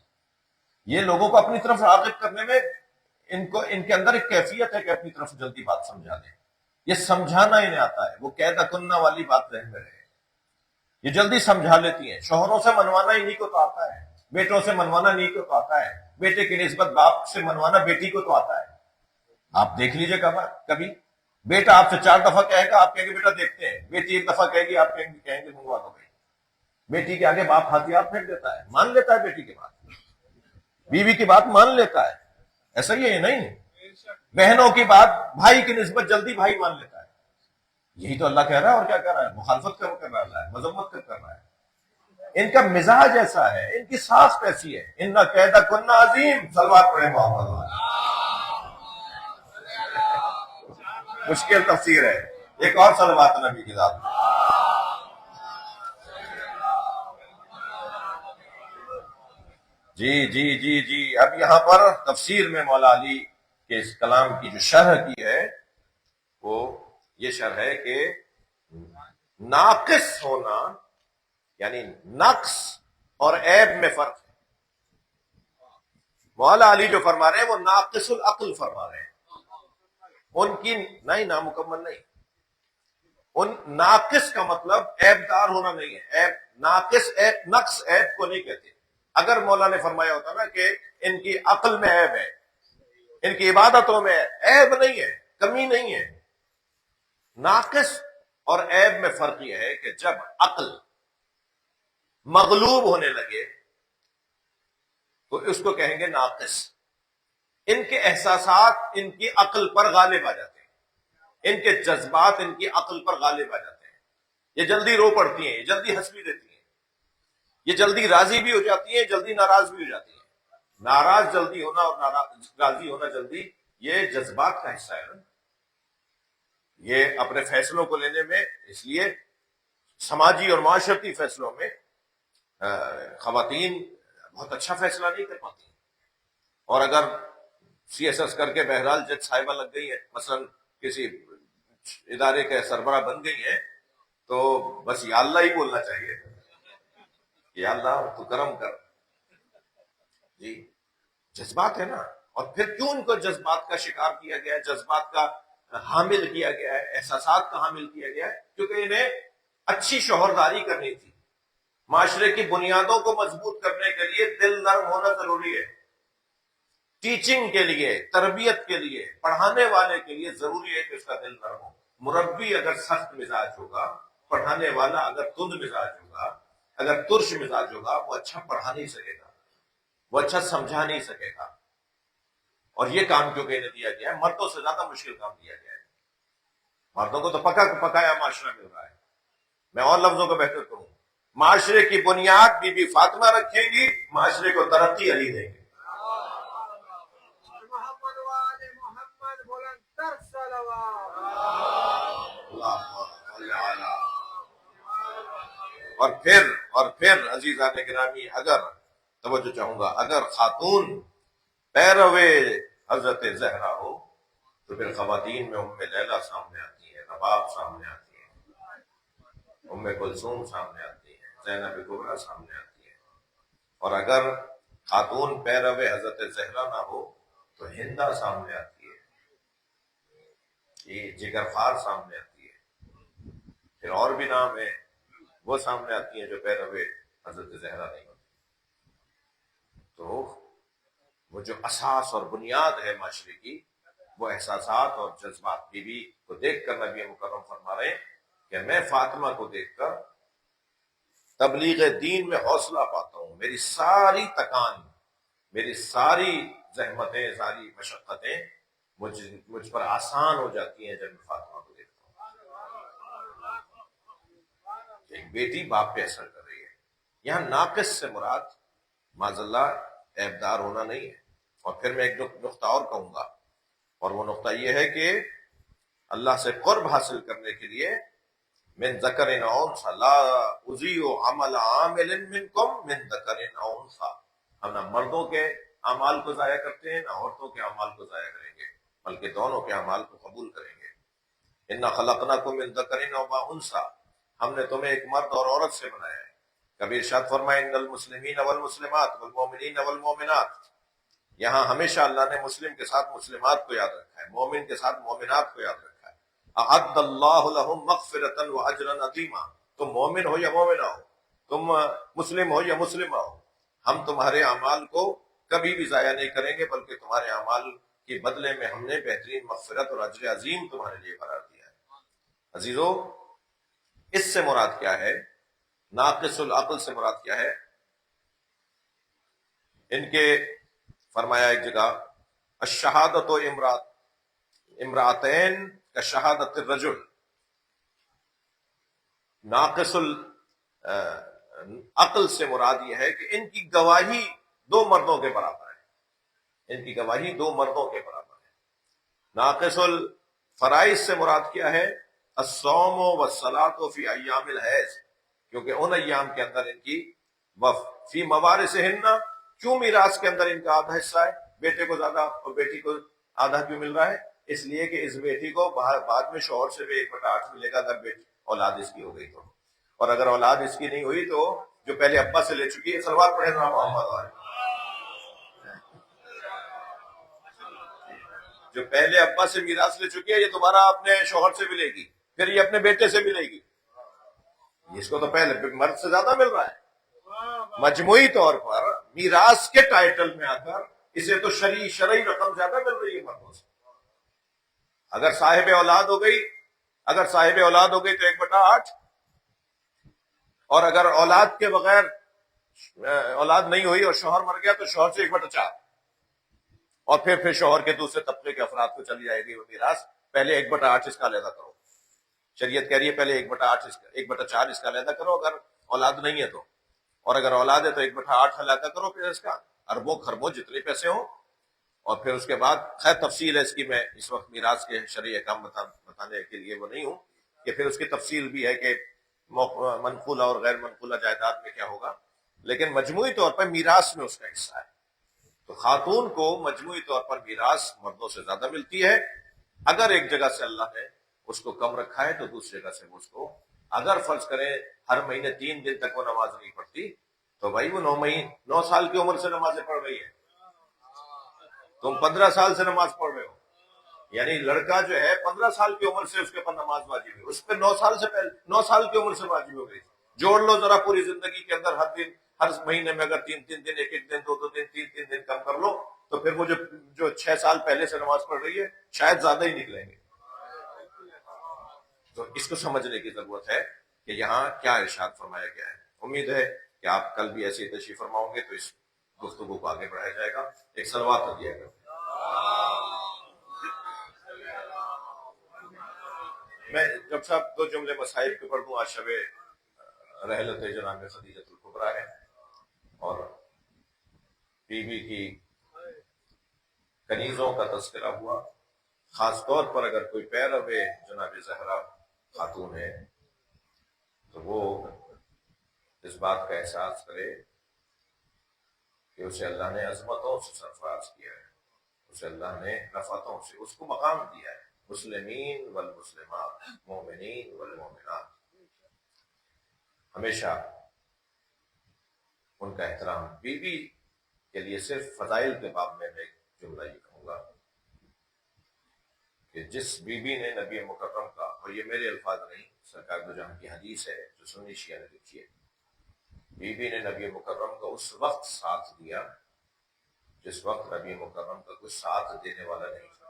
یہ لوگوں کو اپنی طرف راغب کرنے میں ان کے اندر ایک کیفیت ہے کہ اپنی طرف جلدی بات سمجھا دیں. یہ سمجھانا انہیں آتا ہے، وہ قیدا کننا والی بات ذہن میں رہے. یہ جلدی سمجھا لیتی ہیں. شوہروں سے منوانا انہی کو تو آتا ہے، بیٹوں سے منوانا انہی کو تو آتا ہے، بیٹے کی نسبت باپ سے منوانا بیٹی کو تو آتا ہے. آپ دیکھ لیجئے کبھی بیٹا آپ سے 4 دفعہ کہے گا، آپ کہیں گے بیٹا دیکھتے ہیں. بیٹی 1 دفعہ کہے گی، آپ کہیں گے منگوا دو. بیٹی کے آگے باپ ہتھیار پھینک دیتا ہے، مان لیتا ہے بیٹی کی بات، بیوی کی بات مان لیتا ہے. ایسا ہی ہے نہیں؟ بہنوں کی بات بھائی کی نسبت جلدی بھائی مان لیتا ہے. یہی تو اللہ کہہ رہا ہے. اور کیا کہہ رہا ہے؟ مخالفت کر رہا ہے، مذمت کر رہا ہے. ان کا مزاج ایسا ہے، ان کی ساخت ایسی ہے. ان قیدا کننا عظیم. صلوات پڑھے محمد. مشکل تفسیر ہے. ایک اور صلوات نبی کی ذات. جی. اب یہاں پر تفسیر میں مولا علی کے اس کلام کی جو شرح کی ہے، وہ یہ شرح ہے کہ ناقص ہونا یعنی نقص اور عیب میں فرق ہے. مولا علی جو فرما رہے ہیں وہ ناقص العقل فرما رہے ہیں. ان کی نہیں، نامکمل نہیں. ان ناقص کا مطلب عیب دار ہونا نہیں ہے. عیب ناقص عیب، نقص عیب کو نہیں کہتے. اگر مولا نے فرمایا ہوتا نا کہ ان کی عقل میں عیب ہے، ان کی عبادتوں میں عیب نہیں ہے، کمی نہیں ہے. ناقص اور عیب میں فرق یہ ہے کہ جب عقل مغلوب ہونے لگے تو اس کو کہیں گے ناقص. ان کے احساسات ان کی عقل پر غالب آ جاتے ہیں، ان کے جذبات ان کی عقل پر غالب آ جاتے ہیں. یہ جلدی رو پڑتی ہیں، یہ جلدی ہنس بھی دیتی ہیں، یہ جلدی راضی بھی ہو جاتی ہیں، جلدی ناراض بھی ہو جاتی ہیں. ناراض جلدی ہونا اور راضی ہونا جلدی، یہ جذبات کا حصہ ہے نا. یہ اپنے فیصلوں کو لینے میں، اس لیے سماجی اور معاشرتی فیصلوں میں خواتین بہت اچھا فیصلہ نہیں کر پاتی. اور اگر سی ایس ایس کر کے بہرحال جج صاحبہ لگ گئی ہیں، مثلا کسی ادارے کے سربراہ بن گئی ہیں، تو بس یا اللہ ہی بولنا چاہیے، یا اللہ تو کرم کر. جی، جذبات ہے نا. اور پھر کیوں ان کو جذبات کا شکار کیا گیا ہے، جذبات کا حامل کیا گیا ہے، احساسات کا حامل کیا گیا ہے؟ کیونکہ انہیں اچھی شوہرداری کرنی تھی. معاشرے کی بنیادوں کو مضبوط کرنے کے لیے دل نرم ہونا ضروری ہے. ٹیچنگ کے لیے، تربیت کے لیے، پڑھانے والے کے لیے ضروری ہے کہ اس کا دل نرم ہو. مربی اگر سخت مزاج ہوگا، پڑھانے والا اگر تند مزاج ہوگا، اگر ترش مزاج ہوگا، وہ اچھا پڑھا نہیں سکے گا، وہ اچھا سمجھا نہیں سکے گا. اور یہ کام کیونکہ انہیں دیا گیا ہے، مردوں سے زیادہ مشکل کام دیا گیا ہے. مردوں کو تو پکایا معاشرہ مل رہا ہے. میں اور لفظوں کو بہتر کروں، معاشرے کی بنیاد بی بی فاطمہ رکھیں گی، معاشرے کو ترقی علی دیں گے۔ محمد والے محمد بلند تر صلوات۔ اور پھر عزیزان گرامی، اگر توجہ چاہوں گا، اگر خاتون پیرو حضرت زہرا ہو تو پھر خواتین میں ام لیلہ سامنے آتی ہے، رباب سامنے آتی ہے، ام کلثوم سامنے آتی ہے، زینب کبریٰ سامنے آتی ہے، اور اگر خاتون پیرو حضرت زہرا نہ ہو تو ہندا سامنے آتی ہے، یہ جگر خار سامنے آتی ہے، پھر اور بھی نام ہے وہ سامنے آتی ہیں جو پیرو حضرت زہرا نہیں ہوتی۔ تو وہ جو اساس اور بنیاد ہے معاشرے کی، وہ احساسات اور جذبات۔ بی بی کو دیکھ کر نبی مکرم فرما رہے ہیں کہ میں فاطمہ کو دیکھ کر تبلیغ دین میں حوصلہ پاتا ہوں، میری ساری تکان، میری ساری زحمتیں، ساری مشقتیں مجھ پر آسان ہو جاتی ہیں جب میں فاطمہ کو دیکھتا ہوں۔ ایک بیٹی باپ پہ اثر کر رہی ہے۔ یہاں ناقص سے مراد معاذ اللہ عیبدار ہونا نہیں ہے۔ اور پھر میں ایک نقطہ اور کہوں گا، اور وہ نقطہ یہ ہے کہ اللہ سے قرب حاصل کرنے کے لیے من ذکر او انثی لا اضیع عمل عامل منکم من ذکر او انثی، ہم نہ مردوں کے اعمال کو ضائع کرتے ہیں نہ عورتوں کے اعمال کو ضائع کریں گے، بلکہ دونوں کے اعمال کو قبول کریں گے۔ انا خلقناکم من ذکر و انثی، ہم نے تمہیں ایک مرد اور عورت سے بنایا ہے۔ کبھی ارشاد فرمائے ان المسلمین والمسلمات والمؤمنین والمؤمنات، یہاں ہمیشہ اللہ نے مسلم کے ساتھ مسلمات کو یاد رکھا ہے، مومن کے ساتھ مومنات کو یاد رکھا ہے۔ اعد اللہ لہم مغفرۃ واجرا عظیما، تم مومن ہو یا مومنہ ہو، تم مسلم ہو یا مسلمہ ہو، ہم تمہارے اعمال کو کبھی بھی ضائع نہیں کریں گے، بلکہ تمہارے اعمال کے بدلے میں ہم نے بہترین مغفرت اور اجر عظیم تمہارے لیے قرار دیا ہے۔ عزیزو، اس سے مراد کیا ہے؟ ناقص العقل سے مراد کیا ہے؟ ان کے فرمایا ایک جگہ الشہادت و امراتین کا شہادت الرجل، ناقص العقل سے مراد یہ ہے کہ ان کی گواہی دو مردوں کے برابر ہے، ان کی گواہی دو مردوں کے برابر ہے۔ ناقص الفرائض سے مراد کیا ہے؟ الصوم والصلاۃ فی ایام الحیض، کیونکہ ان ایام کے اندر ان کی فی موارثہن، کیوں میراث کے اندر ان کا آدھا حصہ ہے، بیٹے کو زیادہ اور بیٹی کو آدھا کیوں مل رہا ہے؟ اس لیے کہ اس بیٹی کو بعد میں شوہر سے بھی 1/8 ملے گا اگر بیٹی اولاد اس کی ہو گئی تو، اور اگر اولاد اس کی نہیں ہوئی تو جو پہلے ابا سے لے چکی ہے، سلوات پڑھے نا محمد والے، جو پہلے ابا سے میراث لے چکی ہے یہ دوبارہ اپنے شوہر سے ملے گی، پھر یہ اپنے بیٹے سے ملے گی، اس کو تو پہلے مرد سے زیادہ مل رہا ہے۔ مجموعی طور پر میراث کے ٹائٹل میں آ کر اسے تو شرعی رقم زیادہ مل رہی ہے مردوں سے۔ اگر صاحب اولاد ہو گئی تو 1/8، اور اگر اولاد کے بغیر اولاد نہیں ہوئی اور شوہر مر گیا تو شوہر سے 1/4، اور پھر شوہر کے دوسرے طبقے کے افراد کو چلی جائے گی وہ میراث۔ پہلے 1/8 اس کا علیحدہ کرو، شریعت کہہ رہی ہے پہلے 1/4 اس کا علیحدہ کرو اگر اولاد نہیں ہے تو، اور اگر اولاد ہے تو 1/8 علیحدہ کرو پھر اس کا، اربوں خربوں جتنے پیسے ہوں، اور پھر اس کے بعد خیر تفصیل ہے اس کی، میں اس وقت میراث کے شرعی احکام بتانے کے لیے وہ نہیں ہوں کہ پھر اس کی تفصیل بھی ہے کہ منقولہ اور غیر منقولہ جائیداد میں کیا ہوگا، لیکن مجموعی طور پر میراث میں اس کا حصہ ہے۔ تو خاتون کو مجموعی طور پر میراث مردوں سے زیادہ ملتی ہے۔ اگر ایک جگہ سے اللہ نے اس کو کم رکھا ہے تو دوسری جگہ سے اس کو، اگر فرض کریں ہر مہینے 3 دن تک وہ نماز نہیں پڑھتی تو بھائی وہ 9 سال کی عمر سے نمازیں پڑھ رہی ہے، تم 15 سال سے نماز پڑھ رہے ہو، یعنی لڑکا جو ہے 15 سال کی عمر سے اس کے پر نماز واجب ہے، اس پہ 9 سال سے پہلے 9 سال کی عمر سے واجب ہو گئی۔ جوڑ لو ذرا پوری زندگی کے اندر، ہر مہینے میں اگر 3 دن، 1 دن، 2 دن، 3 دن کم کر لو تو پھر وہ جو 6 سال پہلے سے نماز پڑھ رہی ہے شاید زیادہ ہی نکلیں گے۔ تو اس کو سمجھنے کی ضرورت ہے کہ یہاں کیا ارشاد فرمایا گیا ہے۔ امید ہے کہ آپ کل بھی ایسی تشریف فرماؤں گے تو اس گفتگو کو آگے بڑھایا جائے گا۔ ایک صلوات دیا گا۔ میں جب صاحب 2 جملے مسائل کے پڑھ دوں، آج شب رحلت جناب خدیجۃ الکبریٰ ہے، اور بیوی کی کنیزوں کا تذکرہ ہوا۔ خاص طور پر اگر کوئی پیرو جناب زہرا خاتون ہے تو وہ اس بات کا احساس کرے کہ اسے اللہ نے عظمتوں سے سرفراز کیا ہے، اسے اللہ نے رفعتوں سے اس کو مقام دیا ہے، مسلمین والمسلمات، مومنین والمومنات۔ ہمیشہ ان کا احترام۔ بیوی کے لیے صرف فضائل کے باب میں ایک جملہ یہ کہوں گا کہ جس بیوی نے نبی مکرم کا، اور یہ میرے الفاظ نہیں، سرکار دو جہاں کی حدیث ہے جو سنی شیعہ نے لکھی ہے، بیوی نے نبی مکرم کا اس وقت ساتھ دیا جس وقت نبی مکرم کا کوئی ساتھ دینے والا نہیں تھا،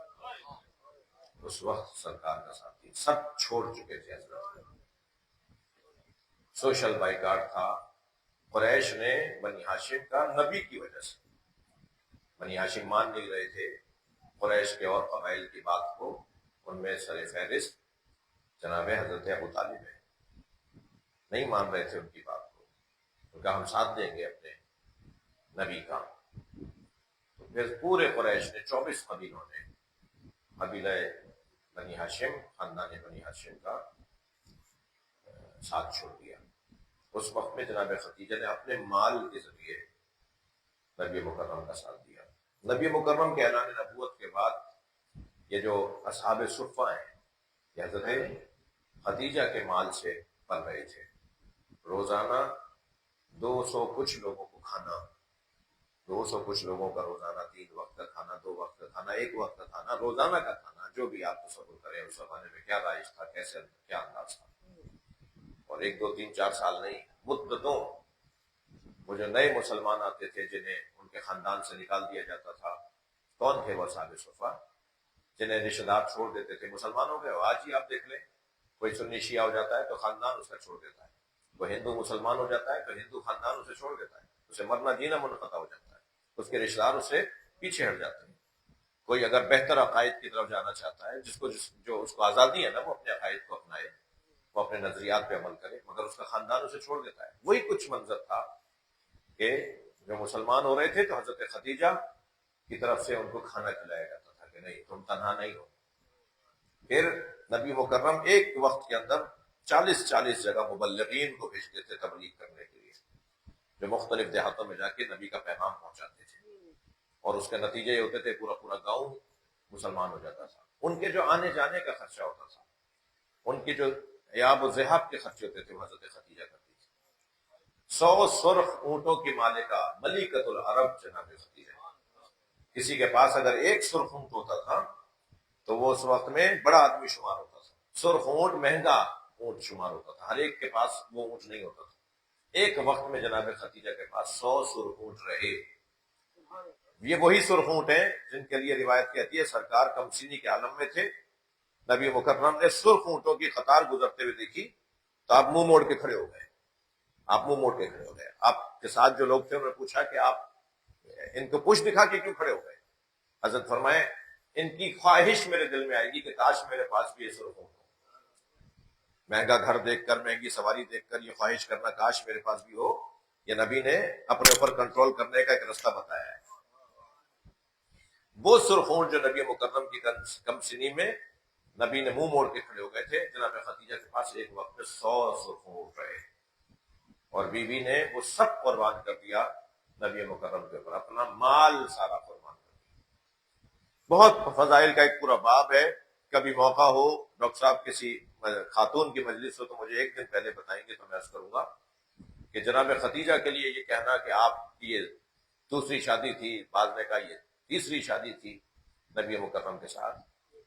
اس وقت سرکار کا ساتھ دیا۔ سب چھوڑ چکے تھے حضرت، سوشل بائیکاٹ تھا۔ قریش نے بنی ہاشم کا نبی کی وجہ سے، بنی ہاشم مان نہیں رہے تھے قریش کے اور قبائل کی بات کو، ان میں سر فہرست جناب حضرت ابو طالب ہے، نہیں مان رہے تھے ان کی بات کو، ان کا ہم ساتھ دیں گے اپنے نبی کا۔ تو پھر پورے قریش نے 24 قبیلوں نے قبیلہ بنی ہاشم، خاندان بنی ہاشم کا ساتھ چھوڑ دیا۔ اس وقت میں جناب خدیجہ نے اپنے مال کے ذریعے نبی مکرم کا ساتھ دیا۔ نبی مکرم کے اعلان نبوت کے بعد یہ جو اصحاب صفہ ہیں یہ حضرت خدیجہ کے مال سے پل رہے تھے۔ روزانہ 200 کچھ لوگوں کو کھانا، 200 کچھ لوگوں کا روزانہ 3 وقت کا کھانا، 2 وقت کا کھانا، 1 وقت کا کھانا، روزانہ کا کھانا، جو بھی آپ تصور کریں اس زمانے میں کیا رائج تھا، کیسے کیا انداز تھا۔ اور 1 2 3 4 سال نہیں، مدتوں۔ وہ جو نئے مسلمان آتے تھے جنہیں ان کے خاندان سے نکال دیا جاتا تھا، کون تھے وہ اصحاب صفہ؟ جنہیں رشتہ دار چھوڑ دیتے تھے، مسلمان ہو گئے ہو، آج ہی آپ دیکھ لیں کوئی سنی شیعہ ہو جاتا ہے تو خاندان اس کا چھوڑ دیتا ہے، وہ ہندو مسلمان ہو جاتا ہے تو ہندو خاندان اسے چھوڑ دیتا ہے، اسے مرنا جینا منقطع ہو جاتا ہے، اس کے رشتہ دار اسے پیچھے ہٹ جاتے ہیں۔ کوئی اگر بہتر عقائد کی طرف جانا چاہتا ہے، جو اس کو آزادی ہے نا، وہ اپنے عقائد کو اپنائے، وہ اپنے نظریات پہ عمل کرے، مگر اس کا خاندان اسے چھوڑ دیتا ہے۔ وہی کچھ منظر تھا کہ جو مسلمان ہو رہے تھے تو حضرت خدیجہ کی طرف سے ان کو کھانا کھلایا جاتا تھا کہ نہیں تم تنہا نہیں ہو۔ پھر نبی مکرم ایک وقت کے اندر 40 جگہ مبلغین کو بھیجتے تھے تبلیغ کرنے کے لیے، جو مختلف دیہاتوں میں جا کے نبی کا پیغام پہنچاتے تھے، اور اس کے نتیجے یہ ہوتے تھے پورا گاؤں مسلمان ہو جاتا تھا۔ ان کے جو آنے جانے کا خرچہ ہوتا تھا، ان کی جو عیاب و ذہاب کے خرچے ہوتے تھے وہ حضرت خدیجہ کرتی تھی۔ 100 سرخ اونٹوں کی مالکہ ملکۃ العرب جناب خدیجہ۔ کسی کے پاس اگر 1 سرخ اونٹ ہوتا تھا تو وہ اس وقت میں بڑا آدمی شمار ہوتا تھا۔ سرخ اونٹ مہنگا اونٹ شمار ہوتا تھا، ہر ایک کے پاس وہ اونٹ نہیں ہوتا تھا۔ ایک وقت میں جناب خدیجہ کے پاس 100 سرخ اونٹ رہے۔ یہ وہی سرخ اونٹ ہیں جن کے لیے روایت کہتی ہے سرکار کمسینی کے عالم میں تھے، نبی مکرم نے سرخ اونٹوں کی قطار گزرتے ہوئے دیکھی تو آپ منہ موڑ کے کھڑے ہو گئے، آپ کے ساتھ جو لوگ تھے انہوں نے پوچھا کہ آپ ان کو پوچھ دکھا کے کیوں کھڑے ہو گئے؟ حضرت فرمائے ان کی خواہش میرے دل میں آئے گی کہ کاش میرے پاس بھی یہ سرخ اونٹ ہو۔ مہنگا گھر دیکھ کر، مہنگی سواری دیکھ کر یہ خواہش کرنا کاش میرے پاس بھی ہو، یہ نبی نے اپنے اوپر کنٹرول کرنے کا ایک رستہ بتایا ہے۔ وہ سرخ اونٹ جو نبی مکرم کی کم سنی میں نبی نے منہ موڑ کے کھڑے ہو گئے تھے، جناب خدیجہ کے پاس ایک وقت میں 100 سرخ اونٹ رہے، اور بیوی نے وہ سب قربان کر دیا نبی مکرم کے اوپر، اپنا مال سارا قربان کر دیا۔ بہت فضائل کا ایک پورا باب ہے، کبھی موقع ہو ڈاکٹر صاحب کسی خاتون کی مجلس ہو تو مجھے 1 دن پہلے بتائیں گے تو میں عرض کروں گا کہ جناب خدیجہ کے لیے یہ کہنا کہ آپ کی یہ دوسری شادی تھی، بعض نے کہا یہ تیسری شادی تھی نبی مکرم کے ساتھ،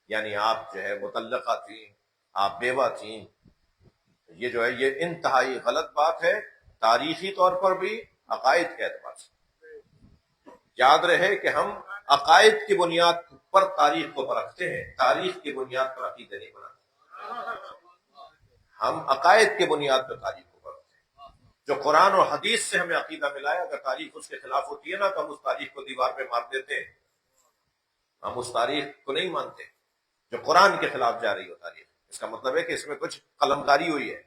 یعنی آپ جو ہے مطلقہ تھیں، آپ بیوہ تھیں، یہ جو ہے یہ انتہائی غلط بات ہے، تاریخی طور پر بھی، عقائد کے اعتبار سے۔ یاد رہے کہ ہم عقائد کی بنیاد پر تاریخ کو پرکھتے ہیں، تاریخ کی بنیاد پر عقیدے نہیں بناتے۔ ہم عقائد کی بنیاد پر تاریخ کو پرکھتے ہیں، جو قرآن اور حدیث سے ہمیں عقیدہ ملا ہے، اگر تاریخ اس کے خلاف ہوتی ہے نا تو ہم اس تاریخ کو دیوار پہ مار دیتے ہیں، ہم اس تاریخ کو نہیں مانتے جو قرآن کے خلاف جا رہی ہو تاریخ۔ اس کا مطلب ہے کہ اس میں کچھ قلمکاری ہوئی ہے،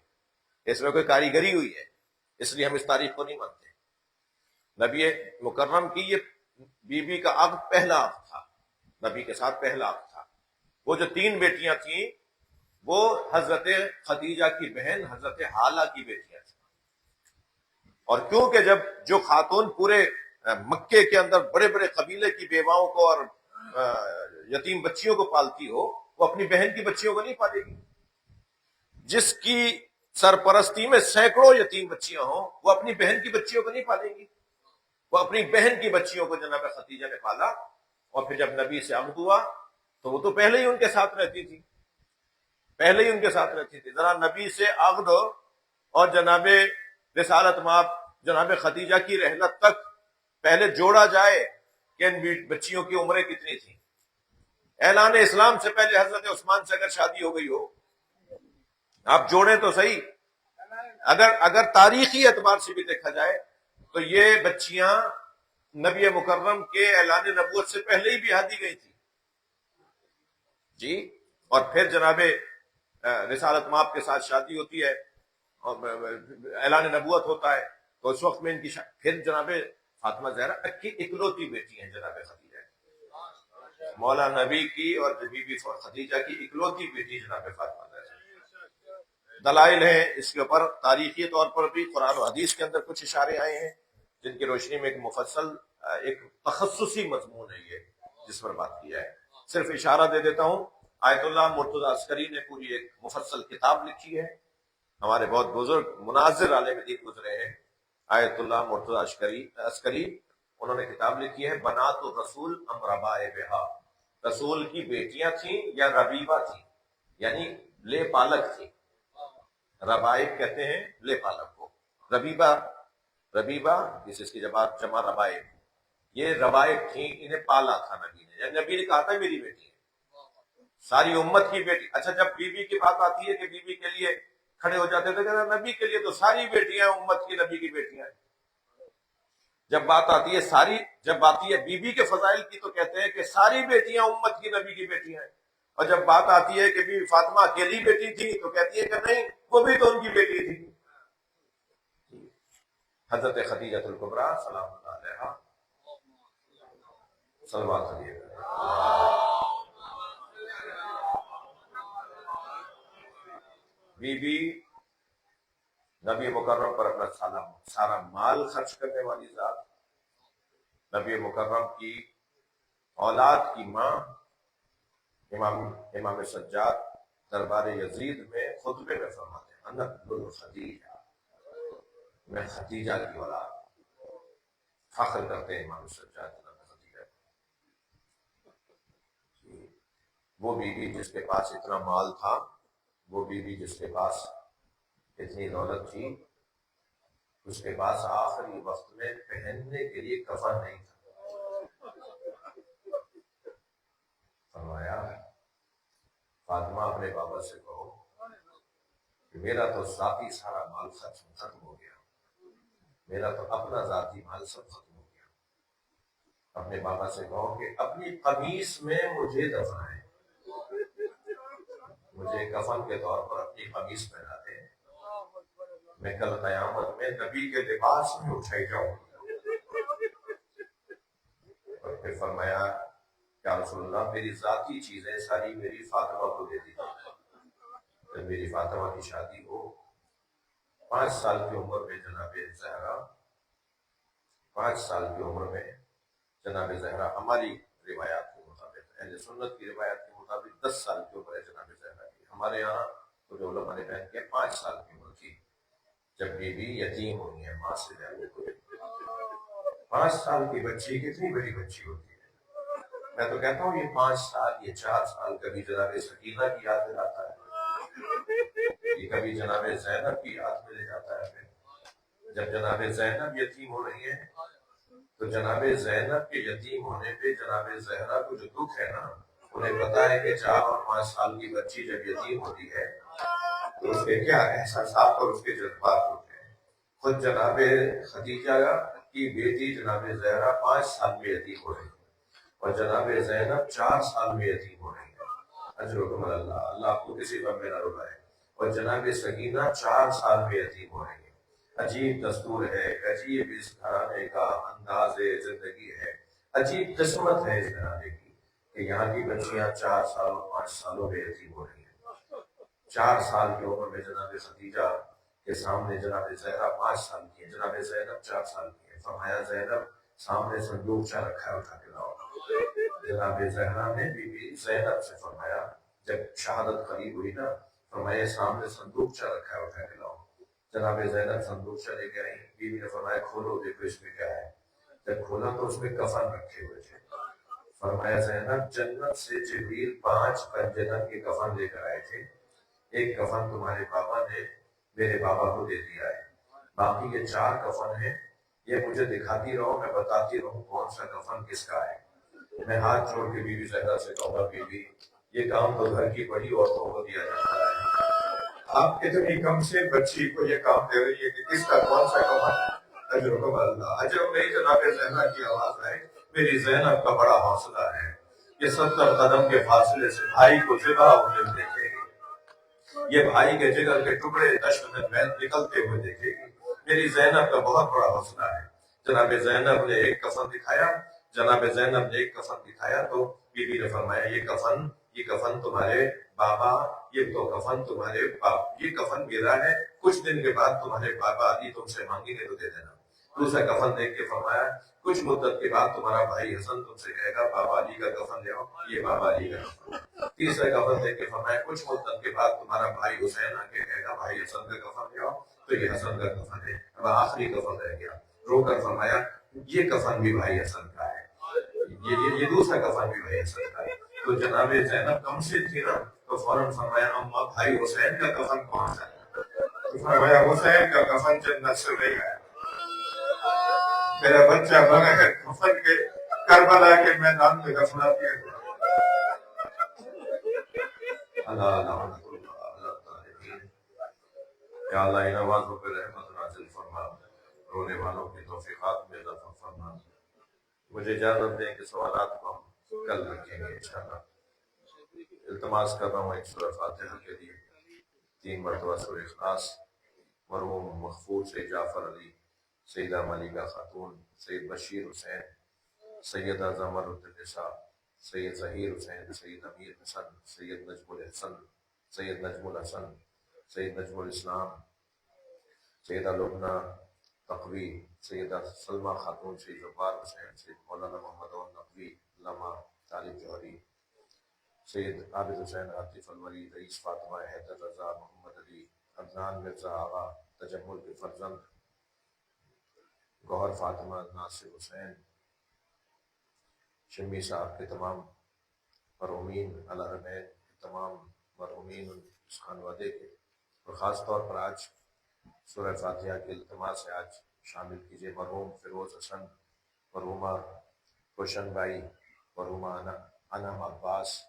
اس میں کوئی کاریگری ہوئی ہے، اس لیے ہم اس تاریخ کو نہیں مانتے۔ نبی مکرم کی یہ بیوی کا عقد پہلا عقد تھا، نبی کے ساتھ پہلا عقد تھا۔ وہ جو 3 بیٹیاں تھیں وہ حضرت خدیجہ کی بہن حضرت حالہ کی بیٹیاں تھیں، اور کیونکہ جب جو خاتون پورے مکے کے اندر بڑے بڑے قبیلے کی بیواؤں کو اور یتیم بچیوں کو پالتی ہو، وہ اپنی بہن کی بچیوں کو نہیں پالے گی۔ جس کی سرپرستی میں سینکڑوں یتیم بچیاں ہوں، وہ اپنی بہن کی بچیوں کو نہیں پالیں گی۔ وہ اپنی بہن کی بچیوں کو جناب خدیجہ نے پالا، اور پھر جب نبی سے عقد ہوا تو وہ تو پہلے ہی ان کے ساتھ رہتی تھی، پہلے ہی ان کے ساتھ رہتی تھی۔ ذرا نبی سے عقد اور جناب رسالت مآب جناب خدیجہ کی رحلت تک پہلے جوڑا جائے کہ ان بچیوں کی عمریں کتنی تھیں۔ اعلان اسلام سے پہلے حضرت عثمان سے اگر شادی ہو گئی ہو، آپ جوڑیں تو صحیح، اگر تاریخی اعتبار سے بھی دیکھا جائے تو یہ بچیاں نبی مکرم کے اعلان نبوت سے پہلے ہی بیاہ دی گئی تھی جی۔ اور پھر جناب رسالت مآب کے ساتھ شادی ہوتی ہے اور اعلان نبوت ہوتا ہے، تو اس وقت میں ان کی پھر جناب فاطمہ زہرا کی اکلوتی بیٹی ہیں جناب خدیجہ، مولا نبی کی اور بی بی خدیجہ کی اکلوتی بیٹی جناب فاطمہ زہرا۔ دلائل ہیں اس کے اوپر، تاریخی طور پر بھی قرآن و حدیث کے اندر کچھ اشارے آئے ہیں جن کی روشنی میں ایک مفصل ایک تخصصی مضمون ہے یہ جس پر بات کیا ہے۔ صرف اشارہ دے دیتا ہوں، آیت اللہ مرتضی عسکری نے پوری ایک مفصل کتاب لکھی ہے، ہمارے بہت بزرگ مناظر عالم دین گزرے ہیں آیت اللہ مرتضی عسکری، انہوں نے کتاب لکھی ہے بنات الرسول ام ربائبہا، رسول کی بیٹیاں تھیں یا ربیبہ تھیں، یعنی لے پالک تھیں۔ ربائب کہتے ہیں لے پالک کو، ربیبہ اس کی جمع ربائب، یہ ربائب تھیں، انہیں پالا تھا نبی نے، یعنی نبی نے کہا تھا میری بیٹی ہے، ساری امت کی بیٹی۔ اچھا جب بیوی کی بات آتی ہے کہ بیوی کے لیے کھڑے ہو جاتے تھے کہ نبی کے لیے تو ساری بیٹیاں امت کی نبی کی بیٹیاں ہیں۔ جب بات آتی ہے بیوی کے فضائل کی تو کہتے ہیں کہ ساری بیٹیاں امت کی نبی کی بیٹیاں ہیں، اور جب بات آتی ہے کہ بیوی فاطمہ اکیلی بیٹی تھی تو کہتی ہے کہ نہیں، وہ بھی تو ان کی بیٹی تھی۔ حضرت خدیجہ الکبریٰ سلام اللہ علیہا، صلوات علیہ، بی بی نبی مکرم پر اپنا سارا مال خرچ کرنے والی ذات، نبی مکرم کی اولاد کی ماں، امام سجاد دربار یزید میں خطبے میں فرماتے ہیں انا ابن خدیجہ، میں خدیجہ کی اولاد، فخر کرتے ہیں امام سجاد خدیجہ۔ وہ بیوی جس کے پاس اتنا مال تھا، وہ بیوی جس کے پاس اتنی دولت تھی، اس کے پاس آخری وقت میں پہننے کے لیے کفن نہیں تھا۔ فرمایا فاطمہ اپنے بابا سے کہو کہ میرا تو ذاتی سارا مال ختم ہو گیا، میرا تو اپنا ذاتی مال سب ختم ہو گیا، اپنے بابا سے کہو کہ اپنی قمیص میں مجھے دفنائیں، مجھے کفن کے طور پر اپنی قمیص پہنا دیں، میں کل قیامت میں نبی کے لباس میں اٹھائی جاؤں۔ اور پھر فرمایا یا رسول اللہ میری ذاتی چیزیں ساری میری فاطمہ کو دے دیجیے۔ جب میری فاطمہ کی شادی ہو، 5 سال کی عمر میں جناب زہرا، 5 سال کی عمر میں جناب زہرا، ہماری روایات کے مطابق، اہل سنت کی روایات کے مطابق 10 سال کی عمر ہے جناب زہرا کی، ہمارے یہاں تو جو علماء نے بیان کیا 5 سال کی عمر تھی جب بیوی یتیم ہوئی ہے ماں سے جانے کو۔ 5 سال کی بچی کتنی بڑی بچی ہوتی ہے، میں تو کہتا ہوں یہ 5 سال، یہ 4 سال کبھی جناب سکینہ کی یاد دلاتا ہے، یہ کبھی جناب زینب کی یاد میں لے جاتا ہے۔ پھر جب جناب زینب یتیم ہو رہی ہے تو جناب زینب کے یتیم ہونے پہ جناب زہرا کو جو دکھ ہے نا، انہیں پتا ہے کہ 4 اور 5 سال کی بچی جب یتیم ہوتی ہے تو اس کے کیا احساسات اور اس کے جذبات ہوتے ہیں۔ خود جناب خدیجہ کی بیٹی جناب زہرا 5 سال میں یتیم ہو رہی ہے، اور جناب زینب 4 سال میں یتیم ہو رہی ہے۔ اجرکم اللہ، اللہ آپ کو کسی غم میں نہ رلائے۔ اور جناب سکینہ 4 سال میں یتیم ہو رہی ہے۔ عجیب دستور ہے، عجیب اس گھرانے کا انداز زندگی ہے، عجیب قسمت ہے اس گھرانے کی کہ یہاں کی بچیاں 4 سال 5 سالوں میں یتیم ہو رہی ہیں۔ 4 سال کی عمر میں جناب خدیجہ کے سامنے جناب زہرا 5 سال کی ہے، جناب زینب 4 سال کی ہے۔ فرمایا زینب سامنے صندوقچہ رکھا ہے، اٹھا کے لاؤ۔ جناب زہرا نے بی بی زینب سے فرمایا جب شہادت قریب ہوئی نا، فرمایا سامنے صندوقچہ رکھا ہے، اٹھا کے لاؤ۔ جناب زینب صندوقچہ لے کے آئی، بی بی نے فرمایا کھولو دیکھو اس میں کیا ہے۔ جب کھولا تو اس میں کفن رکھے ہوئے تھے۔ فرمایا زینب جنت سے جبریل 5 پنجتن کے کفن لے کر آئے تھے، ایک کفن تمہارے بابا نے میرے بابا کو دے دیا ہے، باقی یہ 4 کفن ہیں، یہ مجھے دکھاتی رہو، میں بتاتی رہوں کون سا کفن کس کا ہے۔ میں ہاتھ چھوڑ کے بی بی زہرا سے کہوں گا بی بی یہ کام تو گھر کی بڑی عورتوں کو دیا جاتا ہے، آپ اتنی کم سے بچی کو یہ کام دے رہی ہے کہ کس کا کون سا کفن۔ اجرکم اللہ، عجب نہیں جناب زہرا کی آواز آئے، میری زینب کا بڑا حوصلہ ہے، یہ 70 قدم کے فاصلے سے بھائی کو ذبح ہوتے ہوئے دیکھے گی، یہ بھائی کے جگر کے ٹکڑے دشت میں نکلتے ہوئے دیکھے گی، میری زینب کا بہت بڑا حوصلہ ہے۔ جناب زینب نے ایک کفن دکھایا، جناب زینب نے ایک کفن دکھایا تو بی بی نے فرمایا یہ کفن تمہارے بابا، یہ تو کفن تمہارے باپ، یہ کفن میرا ہے، کچھ دن کے بعد تمہارے بابا علی تم سے مانگیں گے تو دے دینا۔ دوسرا کفن دیکھ کے فرمایا کچھ مدت کے بعد تمہارا بھائی حسن تم سے کہے گا بابا علی کا کفن لے آؤ، یہ بابا علی کا کفن۔ تیسرا کفن دیکھ کے فرمایا کچھ مدت کے بعد تمہارا بھائی حسین آ کے کہے گا بھائی حسن کا کفن لے آؤ، تو یہ حسن کا کفن ہے۔ اب آخری کفن رہ گیا، رو کر فرمایا یہ کفن بھی بھائی حسن کا ہے، یہ دوسرا کفن بھی بھائی حسن کا ہے۔ تو جناب زینب کم سے تھی نا، تو فوراً فرمایا اماں بھائی حسین کا کفن کون سا ہے؟ تو فرمایا حسین کا کفن جنت سے نہیں ہے، میرا بچہ بغیر کفن کے کربلا کے میدان میں دفنا دیا گیا۔ اللہ لعنت اللہ اللہ طالبین، یا اللہ ان آوازوں پہ رحمت نازل فرما، رونے والوں کی توفیقات میں اضافہ فرما۔ مجھے اجازت دیں کہ سوالات کو ہم کل رکھیں گے انشاءاللہ۔ التماس کر رہا ہوں ایک سورہ فاتحہ کے لیے 3 مرتبہ سورہ اخلاص، مرحوم مغفور سید جعفر علی، سیدہ ملکہ خاتون، سید بشیر حسین، سیدہ زمر النساء، سید ظہیر حسین، سید امیر حسن، سید نجم الحسن، سید نجم الحسن، سید نجم الاسلام، سیدہ لبنہ تقوی، سیدہ سلمہ خاتون، سید جبار حسین، سید مولانا محمد اول نقوی، علامہ طالب جوہری، سید عابد حسین عاطف الولی، رئیس فاطمہ، حیدر رضا، محمد علی، عدنان مرزا آغا، تجمل کے فرزند، گوہر فاطمہ، ناصر حسین، شمی صاحب کے تمام مرحومین، الحرمین تمام مرحومین اس خانوادے کے، اور خاص طور پر آج سورہ فاتحہ کے التماس سے آج شامل کیجیے مرحوم فیروز حسن، مرحومہ روشن بائی، مرحومہ انعم عباس،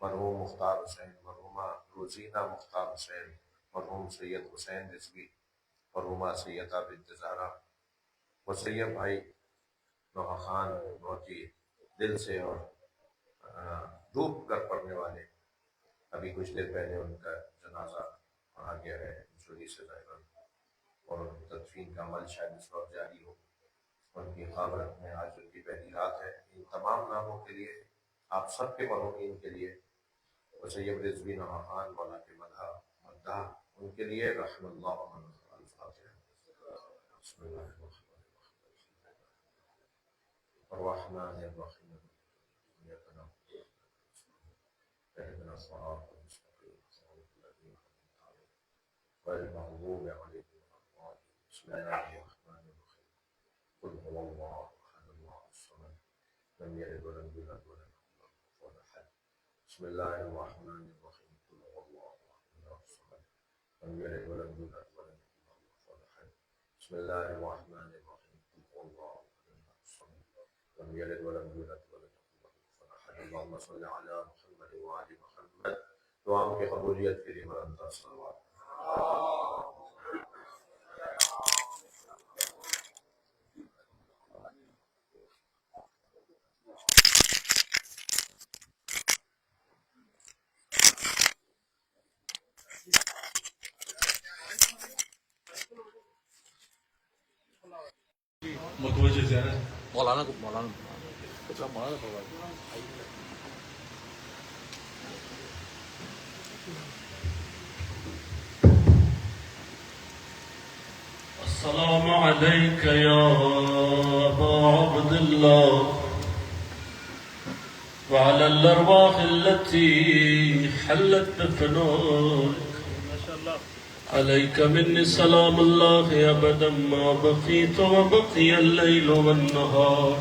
مرحوم مختار حسین، مرحومہ روزینہ مختار حسین، مرحوم سید حسین رضوی، مرحومہ سیدہ بنت زہرا، مسیب بھائی نوحہ خان بہت ہی دل سے اور ڈوب کر پڑھنے والے، ابھی کچھ دیر پہلے ان کا جنازہ پڑھا گیا ہے جوڑی سے ظاہراً، اور تدفین کا عمل شاید اس وقت جاری ہو۔ ان کی قبر میں آج ان کی پہلی رات ہے۔ ان تمام ناموں کے لیے، آپ سب کے مرحومین کے لیے، مسیب رضوی نوحہ خان مولا کے مداح ان کے لیے رحم اللہ الفاتحہ۔ بسم اللہ الرحمن الرحیم، اهدنا الصراط المستقيم صراط الذين أنعمت عليهم غير المغضوب عليهم ولا الضالين۔ بسم الله الرحمن الرحيم، قل هو الله أحد الله الصمد لم يلد ولم يولد ولم يكن له كفوا أحد۔ بسم الله الرحمن الرحيم، قل هو الله أحد الله الصمد لم يلد ولم يولد ولم يكن له كفوا أحد۔ بسم الله الرحمن الرحيم، قل هو الله أحد الله الصمد لم يلد ولم يولد ولم يكن له كفوا أحد۔ اللهم صل على محمد وآل محمد۔ دعاؤں کی قبولیت کے لیے بلند صلوات۔ مولانا کو مولانا السلام عليك يا أبا عبد الله وعلى الأرواح التي حلت بفنائك عليك مني سلام الله أبدا ما بقيت وبقي الليل والنهار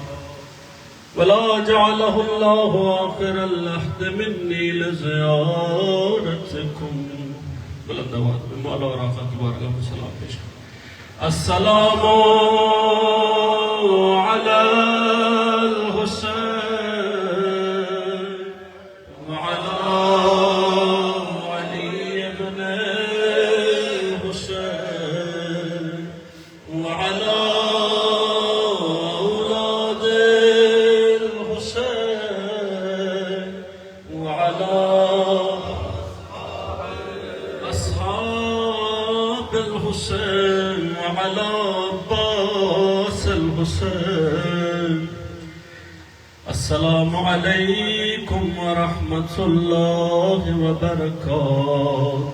ولا جعله الله آخر العهد مني لزيارتكم بلندوات بمولا وراقة بارك السلام پیش السلام على الحسين وعلى علي بن الحسين وعلى أولاد الحسين وعلى أصحاب الحسين وعلى عباس الحسين السلام عليكم ورحمة الله وبركاته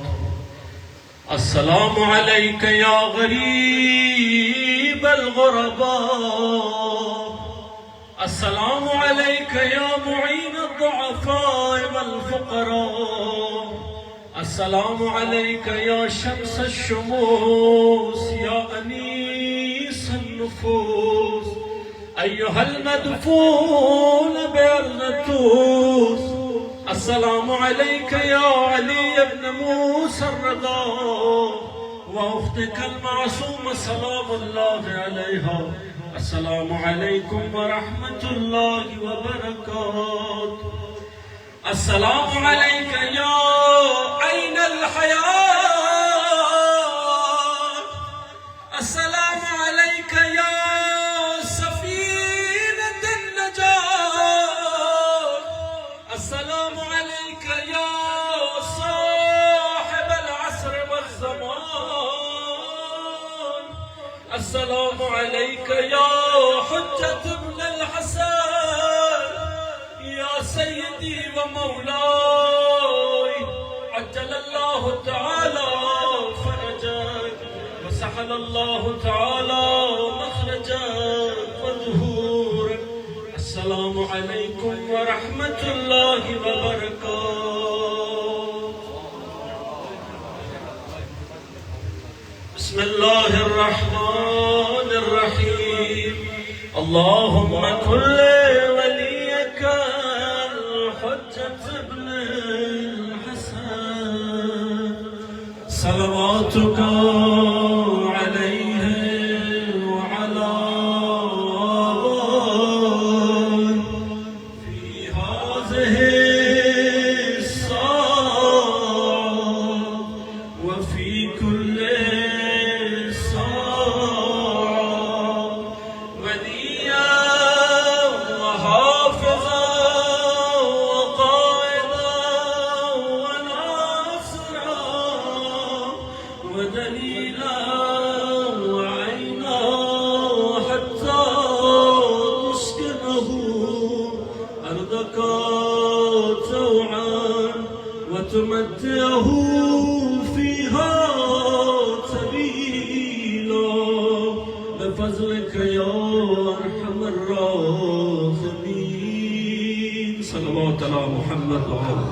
السلام عليك يا غريب الغرباء السلام عليك يا معين الضعفاء والفقراء السلام عليك يا شمس الشموس يا أنيس النفوس أيها المدفون بأرنتوس السلام عليك يا علي بن موسى الرضا وأختك المعصومة سلام الله عليها السلام عليكم ورحمة الله وبركاته السلام عليك يا عين الحياة السلام عليك يا سفينة النجاة السلام عليك يا صاحب العصر والزمان السلام عليك يا حجة ابن الحسن يا سيدي ومولاي عجل الله تعالى فرجك وسهل الله تعالى مخرجك وظهورك السلام عليكم ورحمة الله وبركاته بسم الله الرحمن الرحيم اللهم كل وليك الحجة ابن الحسن صلواتك عليه وعلى آبائه في هذه الساعة وفي كل ساعة وليا وحافظا وقائدا وناصرا ودليلا وعينا حتى تسكنه أرضك طوعا وتمتعه فيها سبيلا بفضلك يا أرحم الراحمين صلوات على محمد وعلى